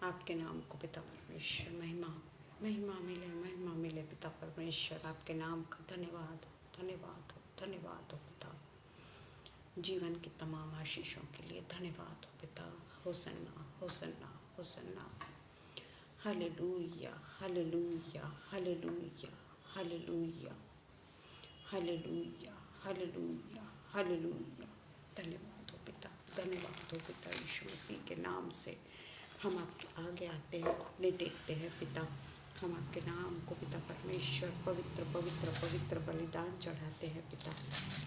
आपके नाम को पिता परमेश्वर महिमा महिमा मिले पिता परमेश्वर। आपके नाम का धन्यवाद धन्यवाद हो धन्यवाद हो पिता। जीवन की तमाम आशीषों के लिए धन्यवाद हो पिता। Hosanna Hosanna Hosanna. हालेलुया हालेलुया हालेलुया हालेलुया हालेलुया हालेलुया हालेलुया। धन्यवाद हो पिता, धन्यवाद हो पिता। यीशु मसीह के नाम से हम आपके आगे आते हैं, घुटने टेकते हैं पिता। हम आपके नाम को पिता परमेश्वर पवित्र पवित्र पवित्र बलिदान चढ़ाते हैं पिता।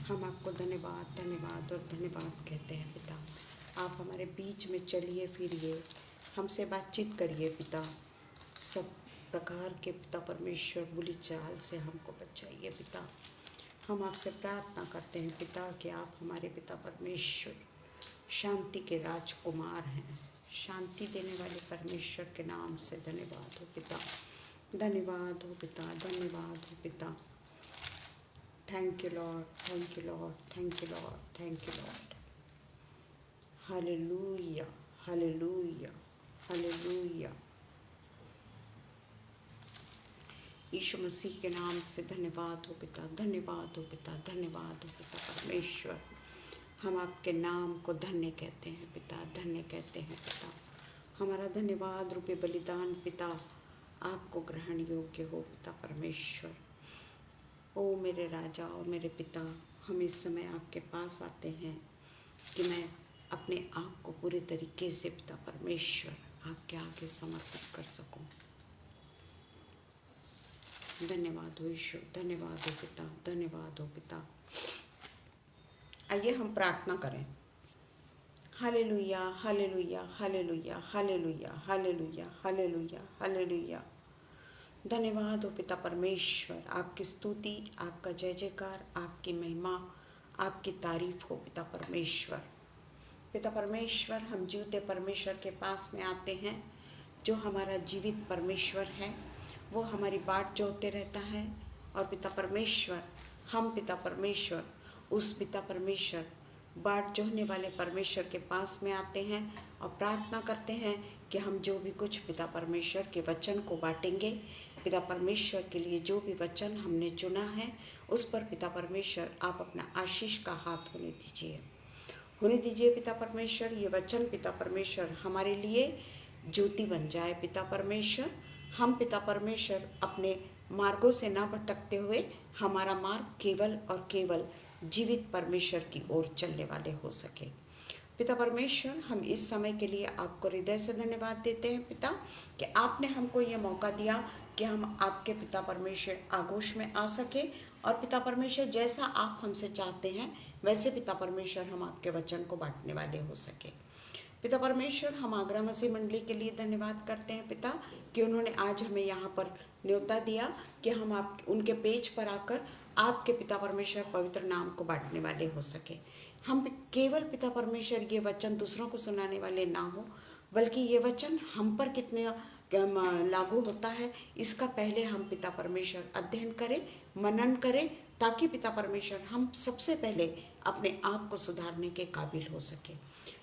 हम आपको धन्यवाद धन्यवाद और धन्यवाद कहते हैं पिता। आप हमारे बीच में चलिए फिरिए, हमसे बातचीत करिए पिता। सब प्रकार के पिता परमेश्वर बुरी चाल से हमको बचाइए पिता। हम आपसे प्रार्थना करते हैं पिता कि आप हमारे पिता परमेश्वर शांति के राजकुमार हैं। शांति देने वाले परमेश्वर के नाम से धन्यवाद हो पिता, धन्यवाद हो पिता, धन्यवाद हो पिता। Thank you lord, thank you lord, thank you lord, thank you lord. हालेलुया हालेलुया हालेलुया। यीशु मसीह के नाम से धन्यवाद हो पिता, धन्यवाद हो पिता, धन्यवाद हो पिता परमेश्वर। हम आपके नाम को धन्य कहते हैं पिता, धन्य कहते हैं पिता। हमारा धन्यवाद रूपी बलिदान पिता आपको ग्रहण योग्य हो पिता परमेश्वर। ओ मेरे राजा और मेरे पिता, हम इस समय आपके पास आते हैं कि मैं अपने आप को पूरे तरीके से पिता परमेश्वर आपके आगे समर्पित कर सकूं। धन्यवाद हो ईश्वर, धन्यवाद हो पिता, धन्यवाद हो पिता। आइए हम प्रार्थना करें। हालेलुया हालेलुया हालेलुया हालेलुया हालेलुया हालेलुया हालेलुया। धन्यवाद हो पिता परमेश्वर। आपकी स्तुति, आपका जय जयकार, आपकी महिमा, आपकी तारीफ हो पिता परमेश्वर। पिता परमेश्वर, हम जीवते परमेश्वर के पास में आते हैं, जो हमारा जीवित परमेश्वर है। वो हमारी बाट जोहते रहता है। और पिता परमेश्वर, हम पिता परमेश्वर उस पिता परमेश्वर बाट जोहने वाले परमेश्वर के पास में आते हैं और प्रार्थना करते हैं कि हम जो भी कुछ पिता परमेश्वर के वचन को बांटेंगे, पिता परमेश्वर के लिए जो भी वचन हमने चुना है, उस पर पिता परमेश्वर आप अपना आशीष का हाथ होने दीजिए पिता परमेश्वर। ये वचन पिता परमेश्वर हमारे लिए ज्योति बन जाए पिता परमेश्वर। हम पिता परमेश्वर अपने मार्गों से ना भटकते हुए हमारा मार्ग केवल और केवल जीवित परमेश्वर की ओर चलने वाले हो सके। पिता परमेश्वर, हम इस समय के लिए आपको हृदय से धन्यवाद देते हैं पिता कि आपने हमको ये मौका दिया कि हम आपके पिता परमेश्वर आगोश में आ सके। और पिता परमेश्वर, जैसा आप हमसे चाहते हैं वैसे पिता परमेश्वर हम आपके वचन को बांटने वाले हो सके। पिता परमेश्वर, हम आगरा मसीह मंडली के लिए धन्यवाद करते हैं पिता कि उन्होंने आज हमें यहाँ पर न्योता दिया कि हम आप उनके पेज पर आकर आपके पिता परमेश्वर पवित्र नाम को बांटने वाले हो सके। हम केवल पिता परमेश्वर ये वचन दूसरों को सुनाने वाले ना हो, बल्कि ये वचन हम पर कितने लागू होता है इसका पहले हम पिता परमेश्वर अध्ययन करें, मनन करें, ताकि पिता परमेश्वर हम सबसे पहले अपने आप को सुधारने के काबिल हो सके।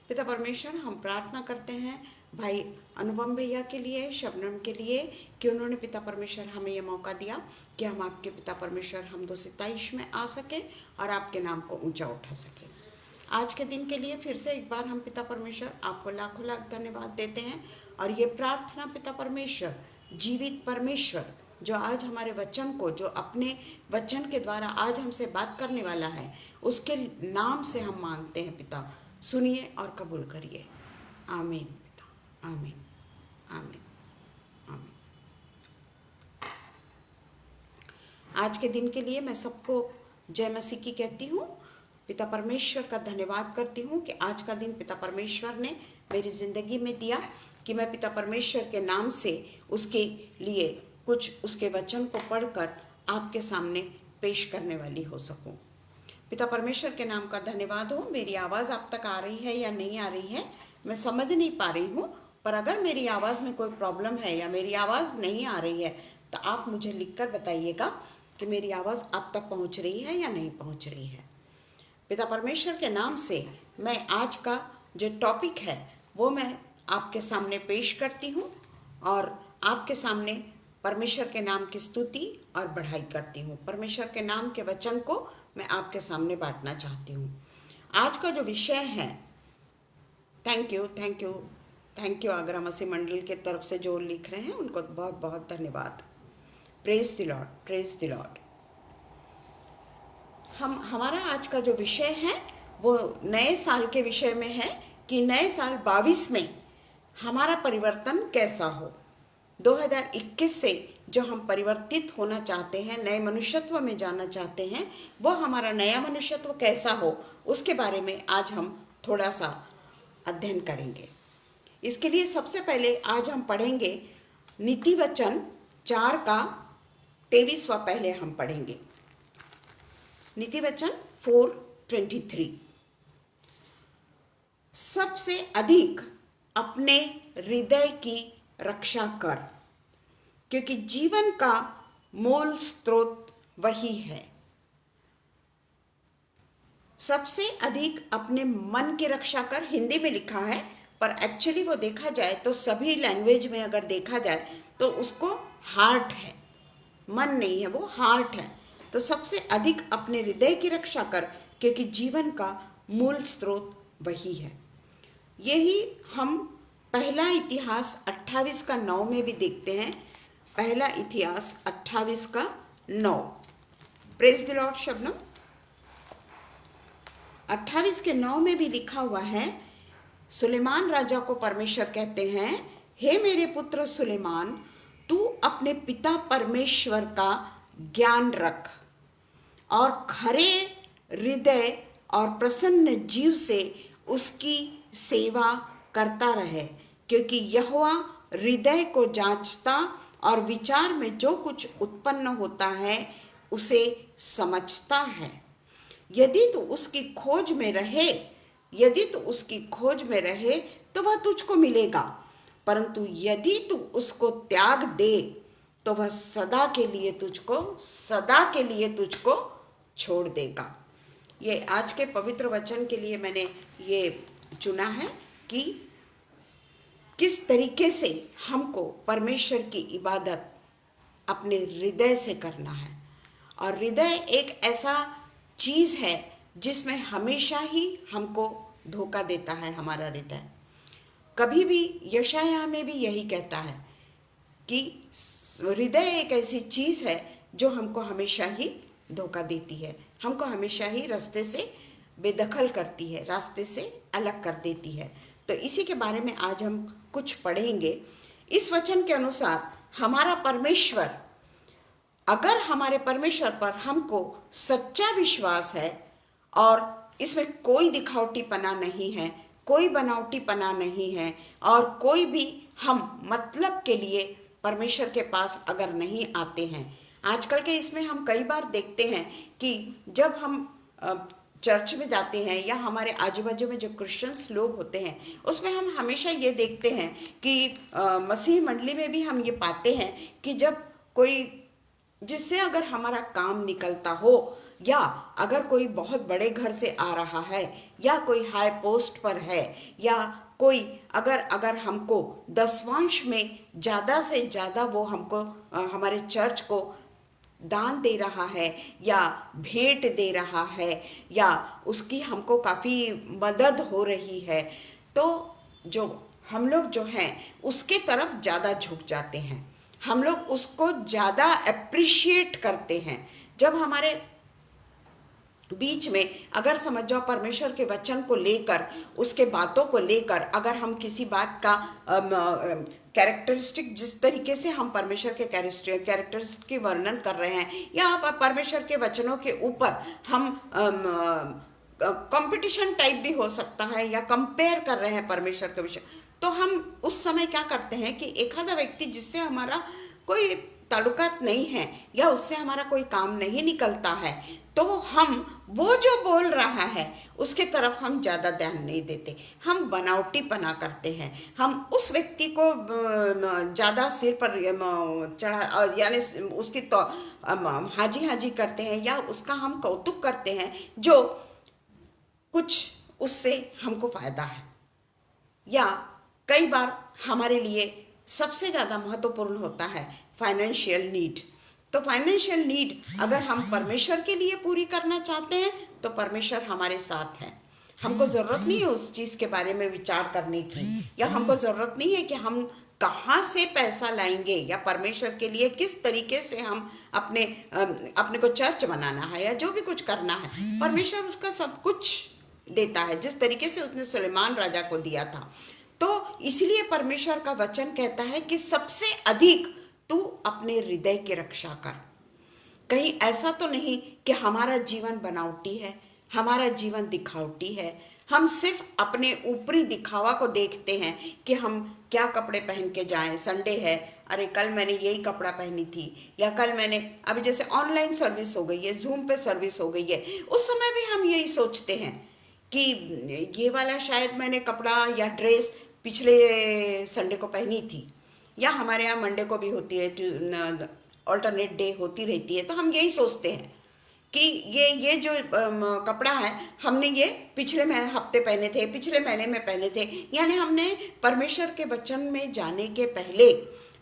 पिता परमेश्वर, हम प्रार्थना करते हैं भाई अनुपम भैया के लिए, शबनम के लिए, कि उन्होंने पिता परमेश्वर हमें यह मौका दिया कि हम आपके पिता परमेश्वर हम 227 में आ सके और आपके नाम को ऊंचा उठा सके। आज के दिन के लिए फिर से एक बार हम पिता परमेश्वर आपको लाखों लाख धन्यवाद देते हैं। और ये प्रार्थना पिता परमेश्वर जीवित परमेश्वर जो आज हमारे वचन को, जो अपने वचन के द्वारा आज हमसे बात करने वाला है, उसके नाम से हम मांगते हैं पिता, सुनिए और कबूल करिए। आमीन पिता, आमीन आमीन आमीन। आज के दिन के लिए मैं सबको जय मसीह की कहती हूँ। पिता परमेश्वर का धन्यवाद करती हूँ कि आज का दिन पिता परमेश्वर ने मेरी ज़िंदगी में दिया कि मैं पिता परमेश्वर के नाम से उसके लिए कुछ उसके वचन को पढ़कर आपके सामने पेश करने वाली हो सकूँ। पिता परमेश्वर के नाम का धन्यवाद हो। मेरी आवाज़ आप तक आ रही है या नहीं आ रही है मैं समझ नहीं पा रही हूँ, पर अगर मेरी आवाज़ में कोई प्रॉब्लम है या मेरी आवाज़ नहीं आ रही है तो आप मुझे लिखकर बताइएगा कि मेरी आवाज़ आप तक पहुँच रही है या नहीं पहुँच रही है। पिता परमेश्वर के नाम से मैं आज का जो टॉपिक है वो मैं आपके सामने पेश करती हूँ और आपके सामने परमेश्वर के नाम की स्तुति और बढ़ाई करती हूँ। परमेश्वर के नाम के वचन को मैं आपके सामने बांटना चाहती हूँ। आज का जो विषय है, thank you thank you thank you Agra Masih Mandal के तरफ से जो लिख रहे हैं उनको बहुत बहुत धन्यवाद। Praise the Lord, praise the Lord. हमारा आज का जो विषय है वो नए साल के विषय में है कि नए साल 22 में हमारा परिवर्तन कैसा हो। 2021 से जो हम परिवर्तित होना चाहते हैं, नए मनुष्यत्व में जाना चाहते हैं, वो हमारा नया मनुष्यत्व कैसा हो, उसके बारे में आज हम थोड़ा सा अध्ययन करेंगे। इसके लिए सबसे पहले आज हम पढ़ेंगे नीति वचन 4 का 23वां पहले हम पढ़ेंगे। नीति वचन 4:23। सबसे अधिक अपने हृदय की रक्षा कर, क्योंकि जीवन का मूल स्रोत वही है। सबसे अधिक अपने मन की रक्षा कर, हिंदी में लिखा है, पर एक्चुअली वो देखा जाए तो सभी लैंग्वेज में अगर देखा जाए तो उसको हार्ट है, मन नहीं है, वो हार्ट है। तो सबसे अधिक अपने हृदय की रक्षा कर, क्योंकि जीवन का मूल स्रोत वही है। यही हम पहला इतिहास 28 का 9 में भी देखते हैं। पहला इतिहास 28 का 9। Praise the Lord. शबनम 28 के 9 में भी लिखा हुआ है, सुलेमान राजा को परमेश्वर कहते हैं, हे मेरे पुत्र सुलेमान, तू अपने पिता परमेश्वर का ज्ञान रख और खरे हृदय और प्रसन्न जीव से उसकी सेवा करता रहे, क्योंकि यहोवा हृदय को जांचता और विचार में जो कुछ उत्पन्न होता है उसे समझता है। यदि तू उसकी खोज में रहे तो वह तुझको मिलेगा, परंतु यदि तू उसको त्याग दे तो वह सदा के लिए तुझको छोड़ देगा। ये आज के पवित्र वचन के लिए मैंने ये चुना है कि किस तरीके से हमको परमेश्वर की इबादत अपने हृदय से करना है। और हृदय एक ऐसा चीज़ है जिसमें हमेशा ही हमको धोखा देता है। हमारा हृदय कभी भी, यशायाह में भी यही कहता है कि हृदय एक ऐसी चीज़ है जो हमको हमेशा ही धोखा देती है, हमको हमेशा ही रास्ते से बेदखल करती है, रास्ते से अलग कर देती है। तो इसी के बारे में आज हम कुछ पढ़ेंगे। इस वचन के अनुसार हमारा परमेश्वर, अगर हमारे परमेश्वर पर हमको सच्चा विश्वास है और इसमें कोई दिखावटीपना नहीं है, कोई बनावटीपना नहीं है, और कोई भी हम मतलब के लिए परमेश्वर के पास अगर नहीं आते हैं। आजकल के इसमें हम कई बार देखते हैं कि जब हम चर्च में जाते हैं या हमारे आजू बाजू में जो क्रिश्चियंस लोग होते हैं उसमें हम हमेशा ये देखते हैं कि मसीह मंडली में भी हम ये पाते हैं कि जब कोई, जिससे अगर हमारा काम निकलता हो, या अगर कोई बहुत बड़े घर से आ रहा है, या कोई हाई पोस्ट पर है, या कोई अगर हमको दसवांश में ज़्यादा से ज़्यादा वो हमको हमारे चर्च को दान दे रहा है या भेंट दे रहा है या उसकी हमको काफ़ी मदद हो रही है, तो जो हम लोग जो हैं उसके तरफ ज़्यादा झुक जाते हैं, हम लोग उसको ज़्यादा अप्रिशिएट करते हैं। जब हमारे बीच में अगर समझ जाओ परमेश्वर के वचन को लेकर, उसके बातों को लेकर अगर हम किसी बात का कैरेक्टरिस्टिक, जिस तरीके से हम परमेश्वर के कैरेक्टरिस्टिक के वर्णन कर रहे हैं, या परमेश्वर के वचनों के ऊपर हम कंपटीशन टाइप भी हो सकता है, या कंपेयर कर रहे हैं परमेश्वर के विषय, तो हम उस समय क्या करते हैं कि एक आधा व्यक्ति जिससे हमारा कोई ताल्लुकात नहीं है या उससे हमारा कोई काम नहीं निकलता है, तो हम वो जो बोल रहा है उसके तरफ हम ज़्यादा ध्यान नहीं देते, हम बनावटीपना करते हैं, हम उस व्यक्ति को ज़्यादा सिर पर चढ़ा, यानी उसकी तो हाजी हाजी करते हैं, या उसका हम कौतुक करते हैं जो कुछ उससे हमको फ़ायदा है। या कई बार हमारे लिए सबसे ज़्यादा महत्वपूर्ण होता है फाइनेंशियल नीड। तो फाइनेंशियल नीड अगर हम परमेश्वर के लिए पूरी करना चाहते हैं तो परमेश्वर हमारे साथ है। हमको ज़रूरत नहीं है उस चीज़ के बारे में विचार करने की, या हमको ज़रूरत नहीं है कि हम कहाँ से पैसा लाएंगे, या परमेश्वर के लिए किस तरीके से हम अपने को चर्च बनाना है या जो भी कुछ करना है। परमेश्वर उसका सब कुछ देता है, जिस तरीके से उसने सुलेमान राजा को दिया था। तो इसलिए परमेश्वर का वचन कहता है कि सबसे अधिक तू अपने हृदय की रक्षा कर। कहीं ऐसा तो नहीं कि हमारा जीवन बनावटी है, हमारा जीवन दिखावटी है। हम सिर्फ अपने ऊपरी दिखावा को देखते हैं कि हम क्या कपड़े पहन के जाएं, संडे है, अरे कल मैंने यही कपड़ा पहनी थी, या कल मैंने, अभी जैसे ऑनलाइन सर्विस हो गई है, जूम पे सर्विस हो गई है, उस समय भी हम यही सोचते हैं कि ये वाला शायद मैंने कपड़ा या ड्रेस पिछले संडे को पहनी थी, या हमारे यहाँ मंडे को भी होती है, ऑल्टरनेट डे होती रहती है। तो हम यही सोचते हैं कि ये जो कपड़ा है हमने ये पिछले हफ्ते पहने थे, पिछले महीने में पहने थे। यानी हमने परमेश्वर के वचन में जाने के पहले,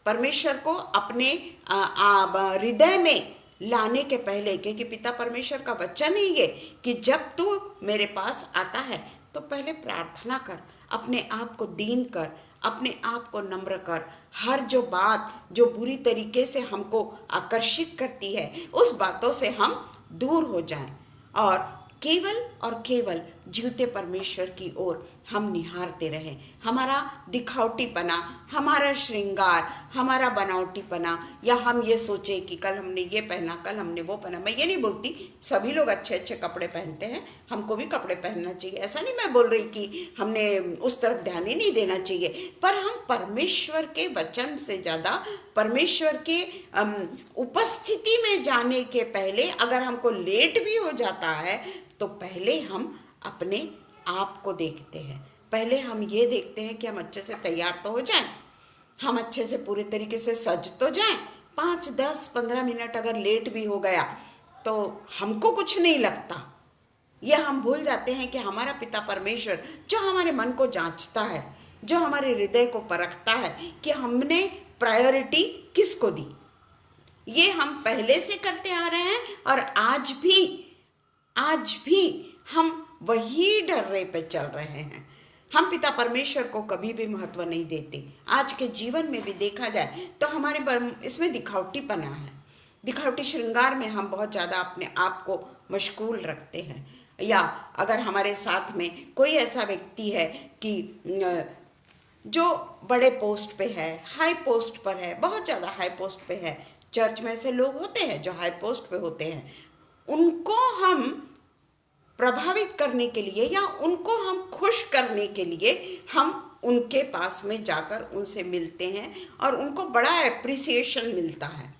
परमेश्वर को अपने हृदय में लाने के पहले, क्योंकि पिता परमेश्वर का वचन ही ये कि जब तू मेरे पास आता है तो पहले प्रार्थना कर, अपने आप को दीन कर, अपने आप को नम्र कर। हर जो बात जो बुरी तरीके से हमको आकर्षित करती है उस बातों से हम दूर हो जाएं और केवल जीवते परमेश्वर की ओर हम निहारते रहें। हमारा दिखावटीपना, हमारा श्रृंगार, हमारा बनावटीपना, या हम ये सोचे कि कल हमने ये पहना, कल हमने वो पहना। मैं ये नहीं बोलती सभी लोग अच्छे अच्छे कपड़े पहनते हैं, हमको भी कपड़े पहनना चाहिए, ऐसा नहीं मैं बोल रही कि हमने उस तरफ ध्यान ही नहीं देना चाहिए। पर हम परमेश्वर के वचन से ज़्यादा परमेश्वर के उपस्थिति में जाने के पहले, अगर हमको लेट भी हो जाता है तो पहले हम अपने आप को देखते हैं। पहले हम ये देखते हैं कि हम अच्छे से तैयार तो हो जाएं, हम अच्छे से पूरे तरीके से सज तो जाएं। 5, 10, 15 मिनट अगर लेट भी हो गया तो हमको कुछ नहीं लगता। ये हम भूल जाते हैं कि हमारा पिता परमेश्वर जो हमारे मन को जांचता है, जो हमारे हृदय को परखता है कि हमने प्रायोरिटी किसको दी, ये हम पहले से करते आ रहे हैं और आज भी हम वही डर्रे पे चल रहे हैं। हम पिता परमेश्वर को कभी भी महत्व नहीं देते। आज के जीवन में भी देखा जाए तो हमारे इसमें दिखावटीपना है, दिखावटी श्रृंगार में हम बहुत ज़्यादा अपने आप को मशगूल रखते हैं। या अगर हमारे साथ में कोई ऐसा व्यक्ति है कि जो बड़े पोस्ट पे है, हाई पोस्ट पर है, बहुत ज़्यादा हाई पोस्ट पे है, चर्च में ऐसे लोग होते हैं जो हाई पोस्ट पे होते हैं, उनको हम प्रभावित करने के लिए या उनको हम खुश करने के लिए हम उनके पास में जाकर उनसे मिलते हैं और उनको बड़ा एप्रिसिएशन मिलता है,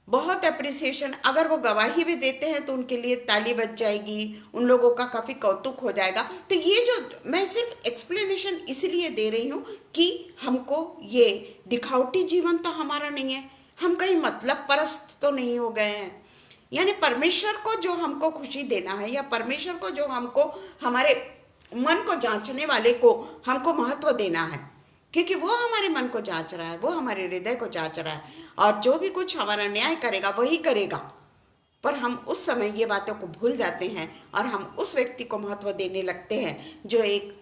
बहुत एप्रिसिएशन। अगर वो गवाही भी देते हैं तो उनके लिए ताली बज जाएगी, उन लोगों का काफ़ी कौतुक हो जाएगा। तो ये जो मैं सिर्फ एक्सप्लेनेशन इसलिए दे रही हूँ कि हमको ये दिखावटी जीवन तो हमारा नहीं है, हम कहीं मतलब परस्त तो नहीं हो गए हैं। यानी परमेश्वर को जो हमको खुशी देना है, या परमेश्वर को जो हमको हमारे मन को जांचने वाले को हमको महत्व देना है, क्योंकि वो हमारे मन को जांच रहा है, वो हमारे हृदय को जांच रहा है, और जो भी कुछ हमारा न्याय करेगा वही करेगा। पर हम उस समय ये बातों को भूल जाते हैं और हम उस व्यक्ति को महत्व देने लगते हैं जो एक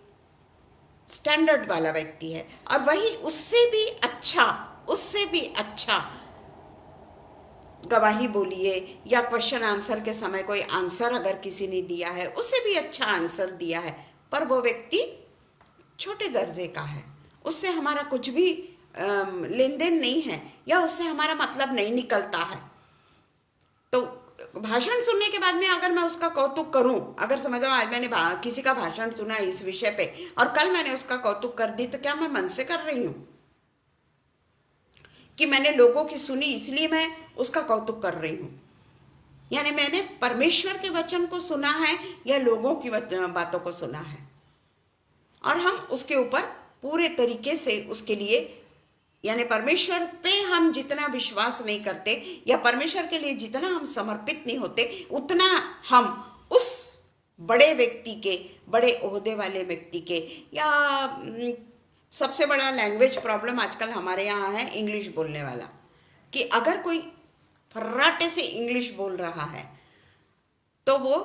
स्टैंडर्ड वाला व्यक्ति है, और वही उससे भी अच्छा गवाही बोलिए, या क्वेश्चन आंसर के समय कोई आंसर अगर किसी ने दिया है उससे भी अच्छा आंसर दिया है, पर वो व्यक्ति छोटे दर्जे का है, उससे हमारा कुछ भी लेन देन नहीं है, या उससे हमारा मतलब नहीं निकलता है। तो भाषण सुनने के बाद में अगर मैं उसका कौतुक करूं, अगर समझो आज मैंने किसी का भाषण सुना इस विषय पे और कल मैंने उसका कौतुक कर दी, तो क्या मैं मन से कर रही हूं कि मैंने लोगों की सुनी इसलिए मैं उसका कौतुक कर रही हूँ? यानी मैंने परमेश्वर के वचन को सुना है या लोगों की बातों को सुना है, और हम उसके ऊपर पूरे तरीके से उसके लिए, यानी परमेश्वर पे हम जितना विश्वास नहीं करते या परमेश्वर के लिए जितना हम समर्पित नहीं होते, उतना हम उस बड़े व्यक्ति के, बड़े ओहदे वाले व्यक्ति के, या सबसे बड़ा लैंग्वेज प्रॉब्लम आजकल हमारे यहाँ है इंग्लिश बोलने वाला, कि अगर कोई फर्राटे से इंग्लिश बोल रहा है तो वो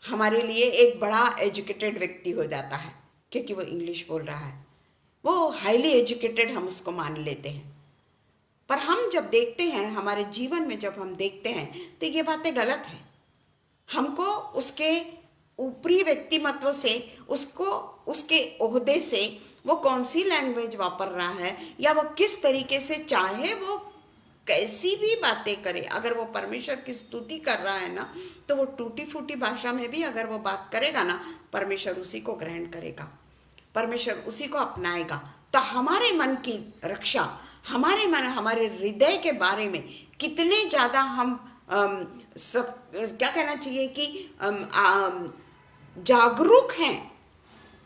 हमारे लिए एक बड़ा एजुकेटेड व्यक्ति हो जाता है, क्योंकि वो इंग्लिश बोल रहा है, वो हाईली एजुकेटेड हम उसको मान लेते हैं। पर हम जब देखते हैं, हमारे जीवन में जब हम देखते हैं, तो ये बातें गलत है। हमको उसके ऊपरी व्यक्तिमत्व से, उसको उसके ओहदे से, वो कौन सी लैंग्वेज वापर रहा है या वो किस तरीके से, चाहे वो कैसी भी बातें करे, अगर वो परमेश्वर की स्तुति कर रहा है ना, तो वो टूटी फूटी भाषा में भी अगर वो बात करेगा ना, परमेश्वर उसी को ग्रहण करेगा, परमेश्वर उसी को अपनाएगा। तो हमारे मन की रक्षा, हमारे मन, हमारे हृदय के बारे में कितने ज़्यादा हम सब क्या कहना चाहिए कि जागरूक हैं,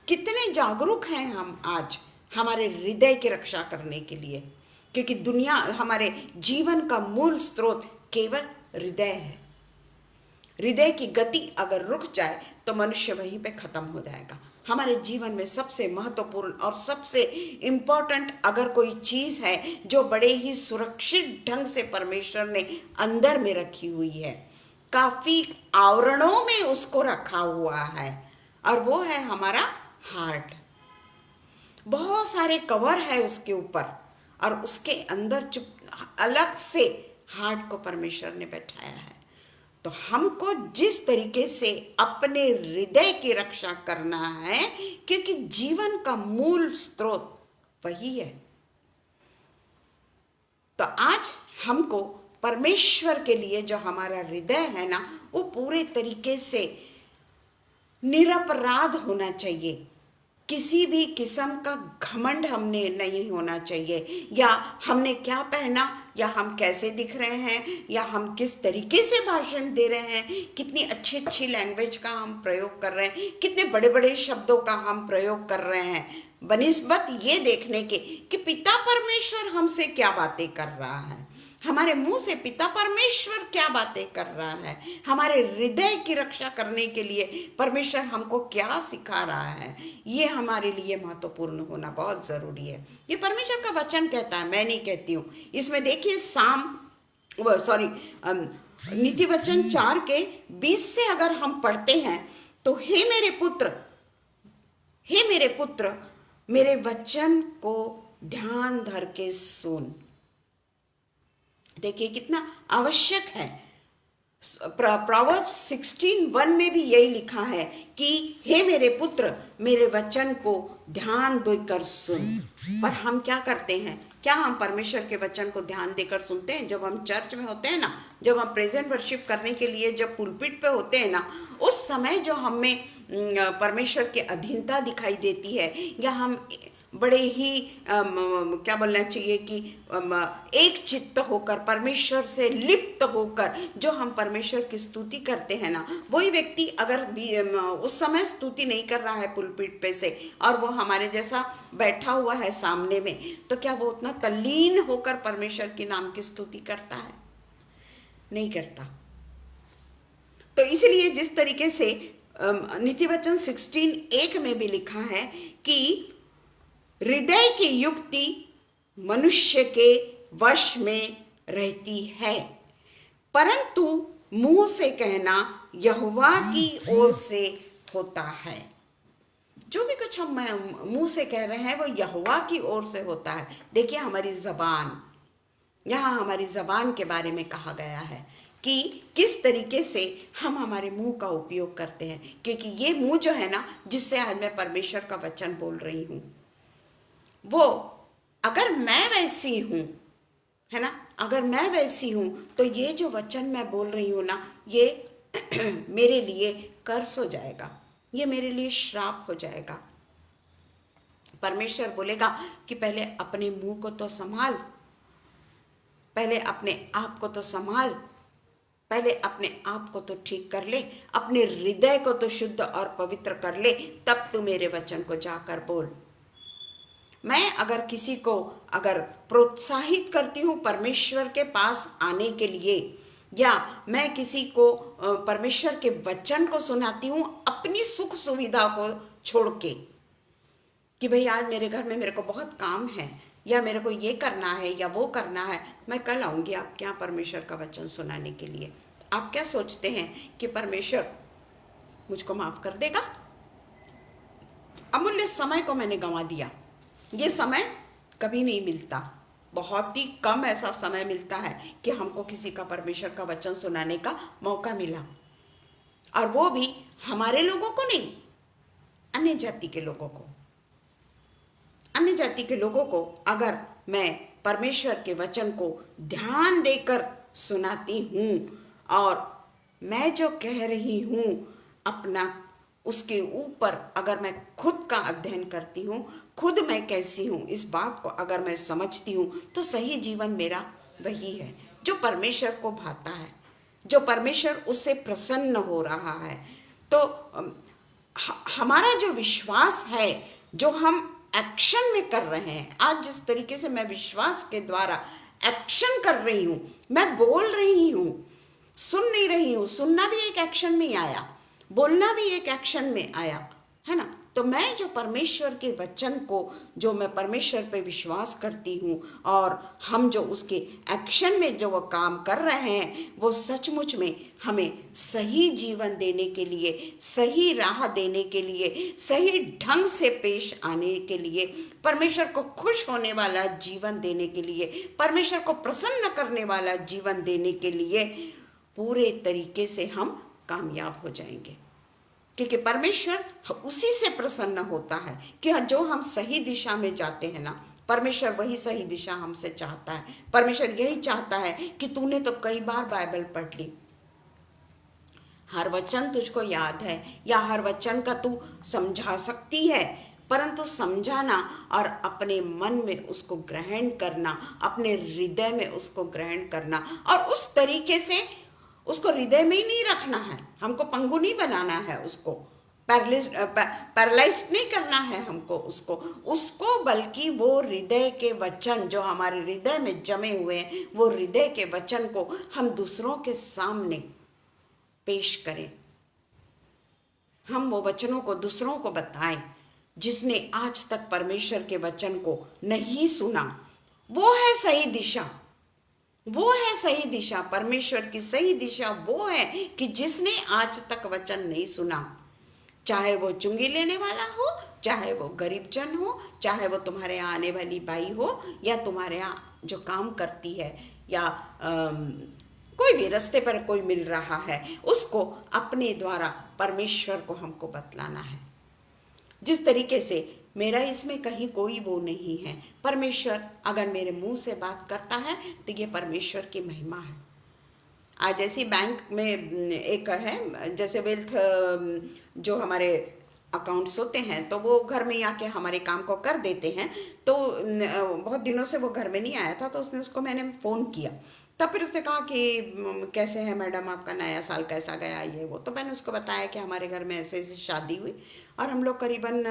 कितने जागरूक हैं हम आज हमारे हृदय की रक्षा करने के लिए, क्योंकि दुनिया, हमारे जीवन का मूल स्रोत केवल हृदय है। हृदय की गति अगर रुक जाए तो मनुष्य वहीं पे खत्म हो जाएगा। हमारे जीवन में सबसे महत्वपूर्ण और सबसे इम्पोर्टेंट अगर कोई चीज़ है जो बड़े ही सुरक्षित ढंग से परमेश्वर ने अंदर में रखी हुई है, काफ़ी आवरणों में उसको रखा हुआ है, और वो है हमारा हार्ट। बहुत सारे कवर है उसके ऊपर, और उसके अंदर चुप अलग से हार्ट को परमेश्वर ने बैठाया है। तो हमको जिस तरीके से अपने हृदय की रक्षा करना है, क्योंकि जीवन का मूल स्रोत वही है। तो आज हमको परमेश्वर के लिए जो हमारा हृदय है ना, वो पूरे तरीके से निरपराध होना चाहिए। किसी भी किस्म का घमंड हमने नहीं होना चाहिए, या हमने क्या पहना, या हम कैसे दिख रहे हैं, या हम किस तरीके से भाषण दे रहे हैं, कितनी अच्छी अच्छी लैंग्वेज का हम प्रयोग कर रहे हैं, कितने बड़े बड़े शब्दों का हम प्रयोग कर रहे हैं, बनिस्बत ये देखने के कि पिता परमेश्वर हमसे क्या बातें कर रहा है, हमारे मुंह से पिता परमेश्वर क्या बातें कर रहा है, हमारे हृदय की रक्षा करने के लिए परमेश्वर हमको क्या सिखा रहा है, ये हमारे लिए महत्वपूर्ण होना बहुत ज़रूरी है। ये परमेश्वर का वचन कहता है, मैं नहीं कहती हूँ। इसमें देखिए नीति वचन 4:20 से अगर हम पढ़ते हैं तो हे मेरे पुत्र, मेरे वचन को ध्यान धर के सुन। देखिए कितना आवश्यक है। प्रोवर्ब्स 16:1 में भी यही लिखा है कि हे मेरे पुत्र, मेरे वचन को ध्यान देकर सुन। पर हम क्या करते हैं? क्या हम परमेश्वर के वचन को ध्यान देकर सुनते हैं? जब हम चर्च में होते हैं ना, जब हम प्रेजेंट वर्शिप करने के लिए जब पुलपिट पे होते हैं ना, उस समय जो हमें परमेश्वर की अधीनता दिखाई देती है, या हम बड़े ही क्या बोलना चाहिए कि एक चित्त होकर, परमेश्वर से लिप्त होकर जो हम परमेश्वर की स्तुति करते हैं ना, वही व्यक्ति अगर उस समय स्तुति नहीं कर रहा है पुलपिट पे से, और वो हमारे जैसा बैठा हुआ है सामने में, तो क्या वो उतना तल्लीन होकर परमेश्वर के नाम की स्तुति करता है? नहीं करता। तो इसलिए जिस तरीके से नीति वचन 16:1 में भी लिखा है कि हृदय की युक्ति मनुष्य के वश में रहती है, परंतु मुंह से कहना यहोवा की ओर से होता है। जो भी कुछ हम मुंह से कह रहे हैं वो यहोवा की ओर से होता है। देखिए हमारी जबान, यहाँ हमारी जबान के बारे में कहा गया है कि किस तरीके से हम हमारे मुंह का उपयोग करते हैं, क्योंकि ये मुंह जो है ना, जिससे आज मैं परमेश्वर का वचन बोल रही हूँ, वो अगर मैं वैसी हूँ, है ना, अगर मैं वैसी हूँ, तो ये जो वचन मैं बोल रही हूँ ना, ये मेरे लिए कर्स हो जाएगा, ये मेरे लिए श्राप हो जाएगा। परमेश्वर बोलेगा कि पहले अपने मुंह को तो संभाल, पहले अपने आप को तो संभाल, पहले अपने आप को तो ठीक कर ले, अपने हृदय को तो शुद्ध और पवित्र कर ले, तब तू मेरे वचन को जाकर बोल। मैं अगर किसी को अगर प्रोत्साहित करती हूँ परमेश्वर के पास आने के लिए, या मैं किसी को परमेश्वर के वचन को सुनाती हूँ अपनी सुख सुविधा को छोड़ के, कि भाई आज मेरे घर में मेरे को बहुत काम है, या मेरे को ये करना है या वो करना है, मैं कल आऊँगी आपके यहाँ परमेश्वर का वचन सुनाने के लिए। आप क्या सोचते हैं कि परमेश्वर मुझको माफ़ कर देगा? अमूल्य समय को मैंने गंवा दिया। ये समय कभी नहीं मिलता, बहुत ही कम ऐसा समय मिलता है कि हमको किसी का परमेश्वर का वचन सुनाने का मौका मिला, और वो भी हमारे लोगों को नहीं, अन्य जाति के लोगों को। अन्य जाति के लोगों को अगर मैं परमेश्वर के वचन को ध्यान देकर सुनाती हूँ, और मैं जो कह रही हूँ अपना उसके ऊपर अगर मैं खुद का अध्ययन करती हूँ, खुद मैं कैसी हूँ इस बात को अगर मैं समझती हूँ, तो सही जीवन मेरा वही है जो परमेश्वर को भाता है, जो परमेश्वर उससे प्रसन्न हो रहा है। तो हमारा जो विश्वास है, जो हम एक्शन में कर रहे हैं, आज जिस तरीके से मैं विश्वास के द्वारा एक्शन कर रही हूँ, मैं बोल रही हूँ, सुन नहीं रही हूँ, सुनना भी एक एक्शन में आया, बोलना भी एक एक्शन में आया, है ना। तो मैं जो परमेश्वर के वचन को, जो मैं परमेश्वर पे विश्वास करती हूँ, और हम जो उसके एक्शन में जो वो काम कर रहे हैं, वो सचमुच में हमें सही जीवन देने के लिए, सही राह देने के लिए, सही ढंग से पेश आने के लिए, परमेश्वर को खुश होने वाला जीवन देने के लिए, परमेश्वर को प्रसन्न करने वाला जीवन देने के लिए पूरे तरीके से हम कामयाब हो जाएंगे। क्योंकि परमेश्वर उसी से प्रसन्न होता है कि जो हम सही दिशा में जाते हैं ना, परमेश्वर वही सही दिशा हमसे चाहता है। परमेश्वर यही चाहता है कि तूने तो कई बार बाइबल पढ़ ली, हर वचन तुझको याद है, या हर वचन का तू समझा सकती है, परंतु समझाना और अपने मन में उसको ग्रहण करना, अपने हृदय में उसको ग्रहण करना, और उस तरीके से उसको हृदय में ही नहीं रखना है। हमको पंगु नहीं बनाना है, उसको पैरालाइज नहीं करना है हमको उसको, बल्कि वो हृदय के वचन जो हमारे हृदय में जमे हुए हैं, वो हृदय के वचन को हम दूसरों के सामने पेश करें, हम वो वचनों को दूसरों को बताएं। जिसने आज तक परमेश्वर के वचन को नहीं सुना, वो है सही दिशा, वो है सही दिशा। परमेश्वर की सही दिशा वो है कि जिसने आज तक वचन नहीं सुना, चाहे वो चुंगी लेने वाला हो, चाहे वो गरीब जन हो, चाहे वो तुम्हारे यहाँ आने वाली बाई हो, या तुम्हारे यहाँ जो काम करती है, या कोई भी रास्ते पर कोई मिल रहा है, उसको अपने द्वारा परमेश्वर को हमको बतलाना है। जिस तरीके से मेरा इसमें कहीं कोई वो नहीं है, परमेश्वर अगर मेरे मुंह से बात करता है तो ये परमेश्वर की महिमा है। आज ऐसी बैंक में एक है, जैसे वेल्थ जो हमारे अकाउंट्स होते हैं, तो वो घर में आके हमारे काम को कर देते हैं। तो बहुत दिनों से वो घर में नहीं आया था, तो उसको मैंने फ़ोन किया, तब फिर उसने कहा कि कैसे है मैडम, आपका नया साल कैसा गया, ये वो। तो मैंने उसको बताया कि हमारे घर में ऐसे ऐसी शादी हुई, और हम लोग करीबन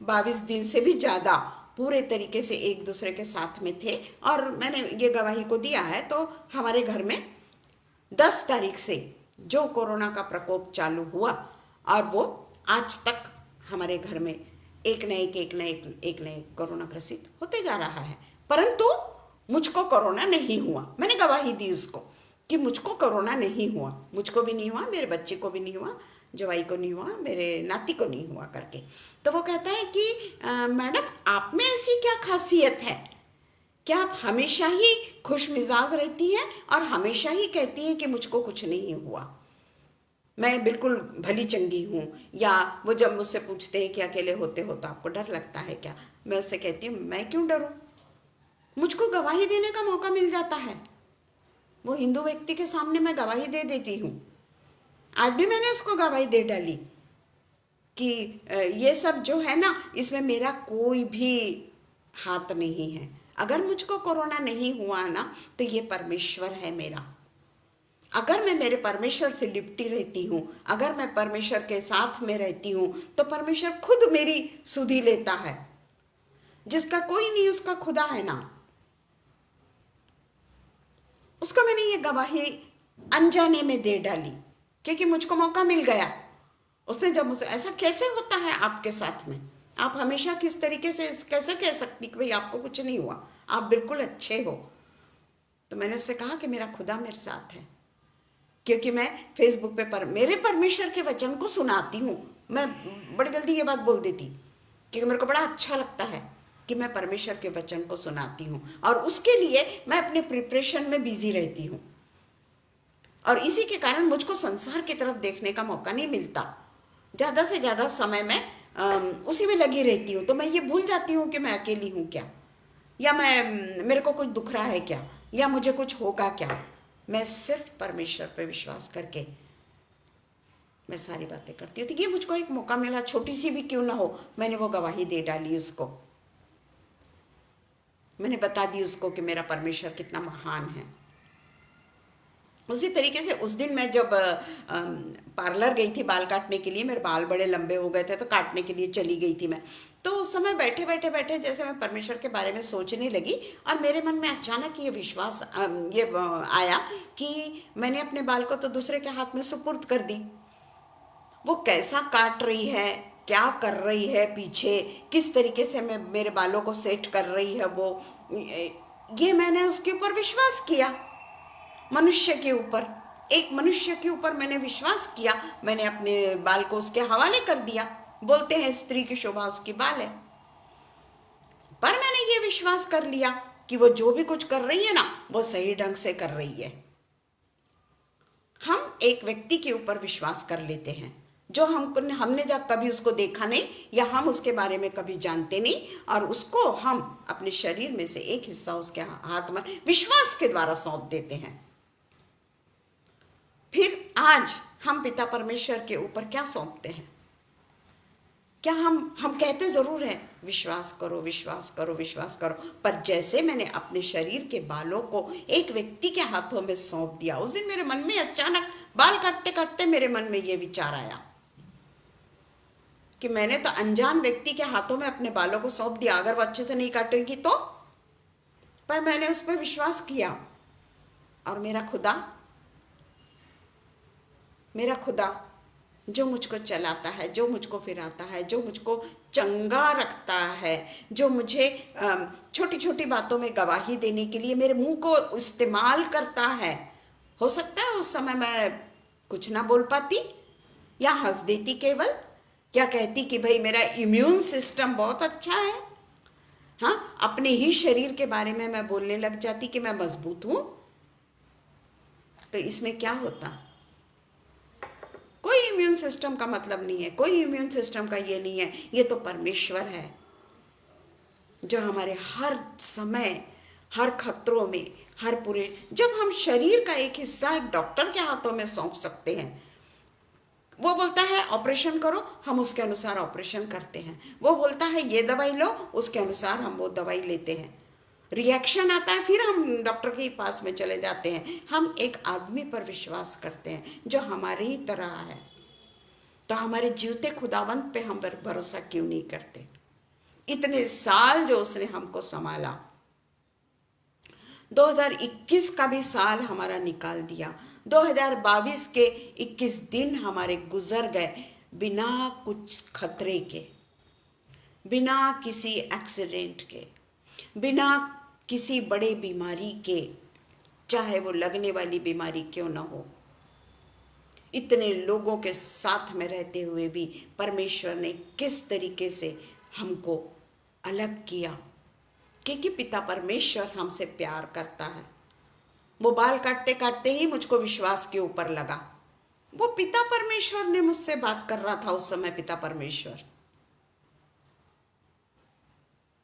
22 दिन से भी ज़्यादा पूरे तरीके से एक दूसरे के साथ में थे। और मैंने ये गवाही को दिया है। तो हमारे घर में 10 तारीख से जो कोरोना का प्रकोप चालू हुआ, और वो आज तक हमारे घर में एक न एक कोरोना ग्रसित होते जा रहा है, परंतु मुझको कोरोना नहीं हुआ। मैंने गवाही दी उसको कि मुझको कोरोना नहीं हुआ, मुझको भी नहीं हुआ, मेरे बच्चे को भी नहीं हुआ, जवाई को नहीं हुआ, मेरे नाती को नहीं हुआ करके। तो वो कहता है कि मैडम आप में ऐसी क्या खासियत है, क्या आप हमेशा ही खुश मिजाज रहती है और हमेशा ही कहती है कि मुझको कुछ नहीं हुआ, मैं बिल्कुल भली चंगी हूँ। या वो जब मुझसे पूछते हैं कि अकेले होते हो तो आपको डर लगता है क्या, मैं उससे कहती हूँ मैं क्यों डरूँ, मुझको गवाही देने का मौका मिल जाता है। वो हिंदू व्यक्ति के सामने मैं गवाही दे देती हूँ। आज भी मैंने उसको गवाही दे डाली कि ये सब जो है ना, इसमें मेरा कोई भी हाथ नहीं है। अगर मुझको कोरोना नहीं हुआ ना, तो ये परमेश्वर है मेरा। अगर मैं मेरे परमेश्वर से लिपटी रहती हूँ, अगर मैं परमेश्वर के साथ में रहती हूँ, तो परमेश्वर खुद मेरी सुधि लेता है। जिसका कोई नहीं उसका खुदा है ना। उसको मैंने ये गवाही अनजाने में दे डाली क्योंकि मुझको मौका मिल गया। उसने जब मुझसे, ऐसा कैसे होता है आपके साथ में, आप हमेशा किस तरीके से कैसे कह सकती कि भाई आपको कुछ नहीं हुआ, आप बिल्कुल अच्छे हो। तो मैंने उससे कहा कि मेरा खुदा मेरे साथ है, क्योंकि मैं फेसबुक पे मेरे परमेश्वर के वचन को सुनाती हूँ। मैं बड़ी जल्दी ये बात बोल देती, क्योंकि मेरे को बड़ा अच्छा लगता है कि मैं परमेश्वर के वचन को सुनाती हूँ, और उसके लिए मैं अपने प्रिपरेशन में बिजी रहती हूँ। और इसी के कारण मुझको संसार की तरफ देखने का मौका नहीं मिलता। ज़्यादा से ज़्यादा समय मैं उसी में लगी रहती हूँ, तो मैं ये भूल जाती हूँ कि मैं अकेली हूँ क्या, या मेरे को कुछ दुख रहा है क्या, या मुझे कुछ होगा क्या। मैं सिर्फ परमेश्वर पर विश्वास करके मैं सारी बातें करती हूँ। तो ये मुझको एक मौका मिला, छोटी सी भी क्यों ना हो, मैंने वो गवाही दे डाली उसको। मैंने बता दी उसको कि मेरा परमेश्वर कितना महान है। उसी तरीके से उस दिन मैं जब पार्लर गई थी बाल काटने के लिए, मेरे बाल बड़े लंबे हो गए थे, तो काटने के लिए चली गई थी मैं। तो उस समय बैठे बैठे बैठे जैसे मैं परमेश्वर के बारे में सोचने लगी, और मेरे मन में अचानक ये विश्वास आया कि मैंने अपने बाल को तो दूसरे के हाथ में सुपुर्द कर दी। वो कैसा काट रही है, क्या कर रही है पीछे, किस तरीके से मैं मेरे बालों को सेट कर रही है वो, ये मैंने उसके ऊपर विश्वास किया। मनुष्य के ऊपर, एक मनुष्य के ऊपर मैंने विश्वास किया। मैंने अपने बाल को उसके हवाले कर दिया। बोलते हैं स्त्री की शोभा उसकी बाल है, पर मैंने ये विश्वास कर लिया कि वो जो भी कुछ कर रही है ना, वो सही ढंग से कर रही है। हम एक व्यक्ति के ऊपर विश्वास कर लेते हैं जो हमने जब कभी उसको देखा नहीं, या हम उसके बारे में कभी जानते नहीं, और उसको हम अपने शरीर में से एक हिस्सा उसके हाथ में विश्वास के द्वारा सौंप देते हैं। फिर आज हम पिता परमेश्वर के ऊपर क्या सौंपते हैं? क्या हम कहते जरूर हैं विश्वास करो विश्वास करो विश्वास करो, पर जैसे मैंने अपने शरीर के बालों को एक व्यक्ति के हाथों में सौंप दिया, उस दिन मेरे मन में अचानक बाल काटते काटते मेरे मन में यह विचार आया कि मैंने तो अनजान व्यक्ति के हाथों में अपने बालों को सौंप दिया, अगर वो अच्छे से नहीं काटेंगी तो। पर मैंने उस पर विश्वास किया, और मेरा खुदा जो मुझको चलाता है, जो मुझको फिराता है, जो मुझको चंगा रखता है, जो मुझे छोटी छोटी बातों में गवाही देने के लिए मेरे मुंह को इस्तेमाल करता है। हो सकता है उस समय मैं कुछ ना बोल पाती, या हंस देती केवल, या कहती कि भाई मेरा इम्यून सिस्टम बहुत अच्छा है। हाँ, अपने ही शरीर के बारे में मैं बोलने लग जाती कि मैं मजबूत हूं। तो इसमें क्या होता? कोई इम्यून सिस्टम का मतलब नहीं है, कोई इम्यून सिस्टम का ये नहीं है। ये तो परमेश्वर है जो हमारे हर समय, हर खतरों में, हर पूरे, जब हम शरीर का एक हिस्सा एक डॉक्टर के हाथों में सौंप सकते हैं, वो बोलता है ऑपरेशन करो, हम उसके अनुसार ऑपरेशन करते हैं। वो बोलता है ये दवाई लो, उसके अनुसार हम वो दवाई लेते हैं। रिएक्शन आता है, फिर हम डॉक्टर के पास में चले जाते हैं। हम एक आदमी पर विश्वास करते हैं जो हमारे ही तरह है। तो हमारे जीवते खुदावंत पे हम भरोसा क्यों नहीं करते? इतने साल जो उसने हमको संभाला, 2021 का भी साल हमारा निकाल दिया, 2022 के 21 दिन हमारे गुजर गए बिना कुछ खतरे के, बिना किसी एक्सीडेंट के, बिना किसी बड़े बीमारी के, चाहे वो लगने वाली बीमारी क्यों ना हो। इतने लोगों के साथ में रहते हुए भी परमेश्वर ने किस तरीके से हमको अलग किया, क्योंकि पिता परमेश्वर हमसे प्यार करता है। वो बाल काटते काटते ही मुझको विश्वास के ऊपर लगा, वो पिता परमेश्वर ने मुझसे बात कर रहा था उस समय। पिता परमेश्वर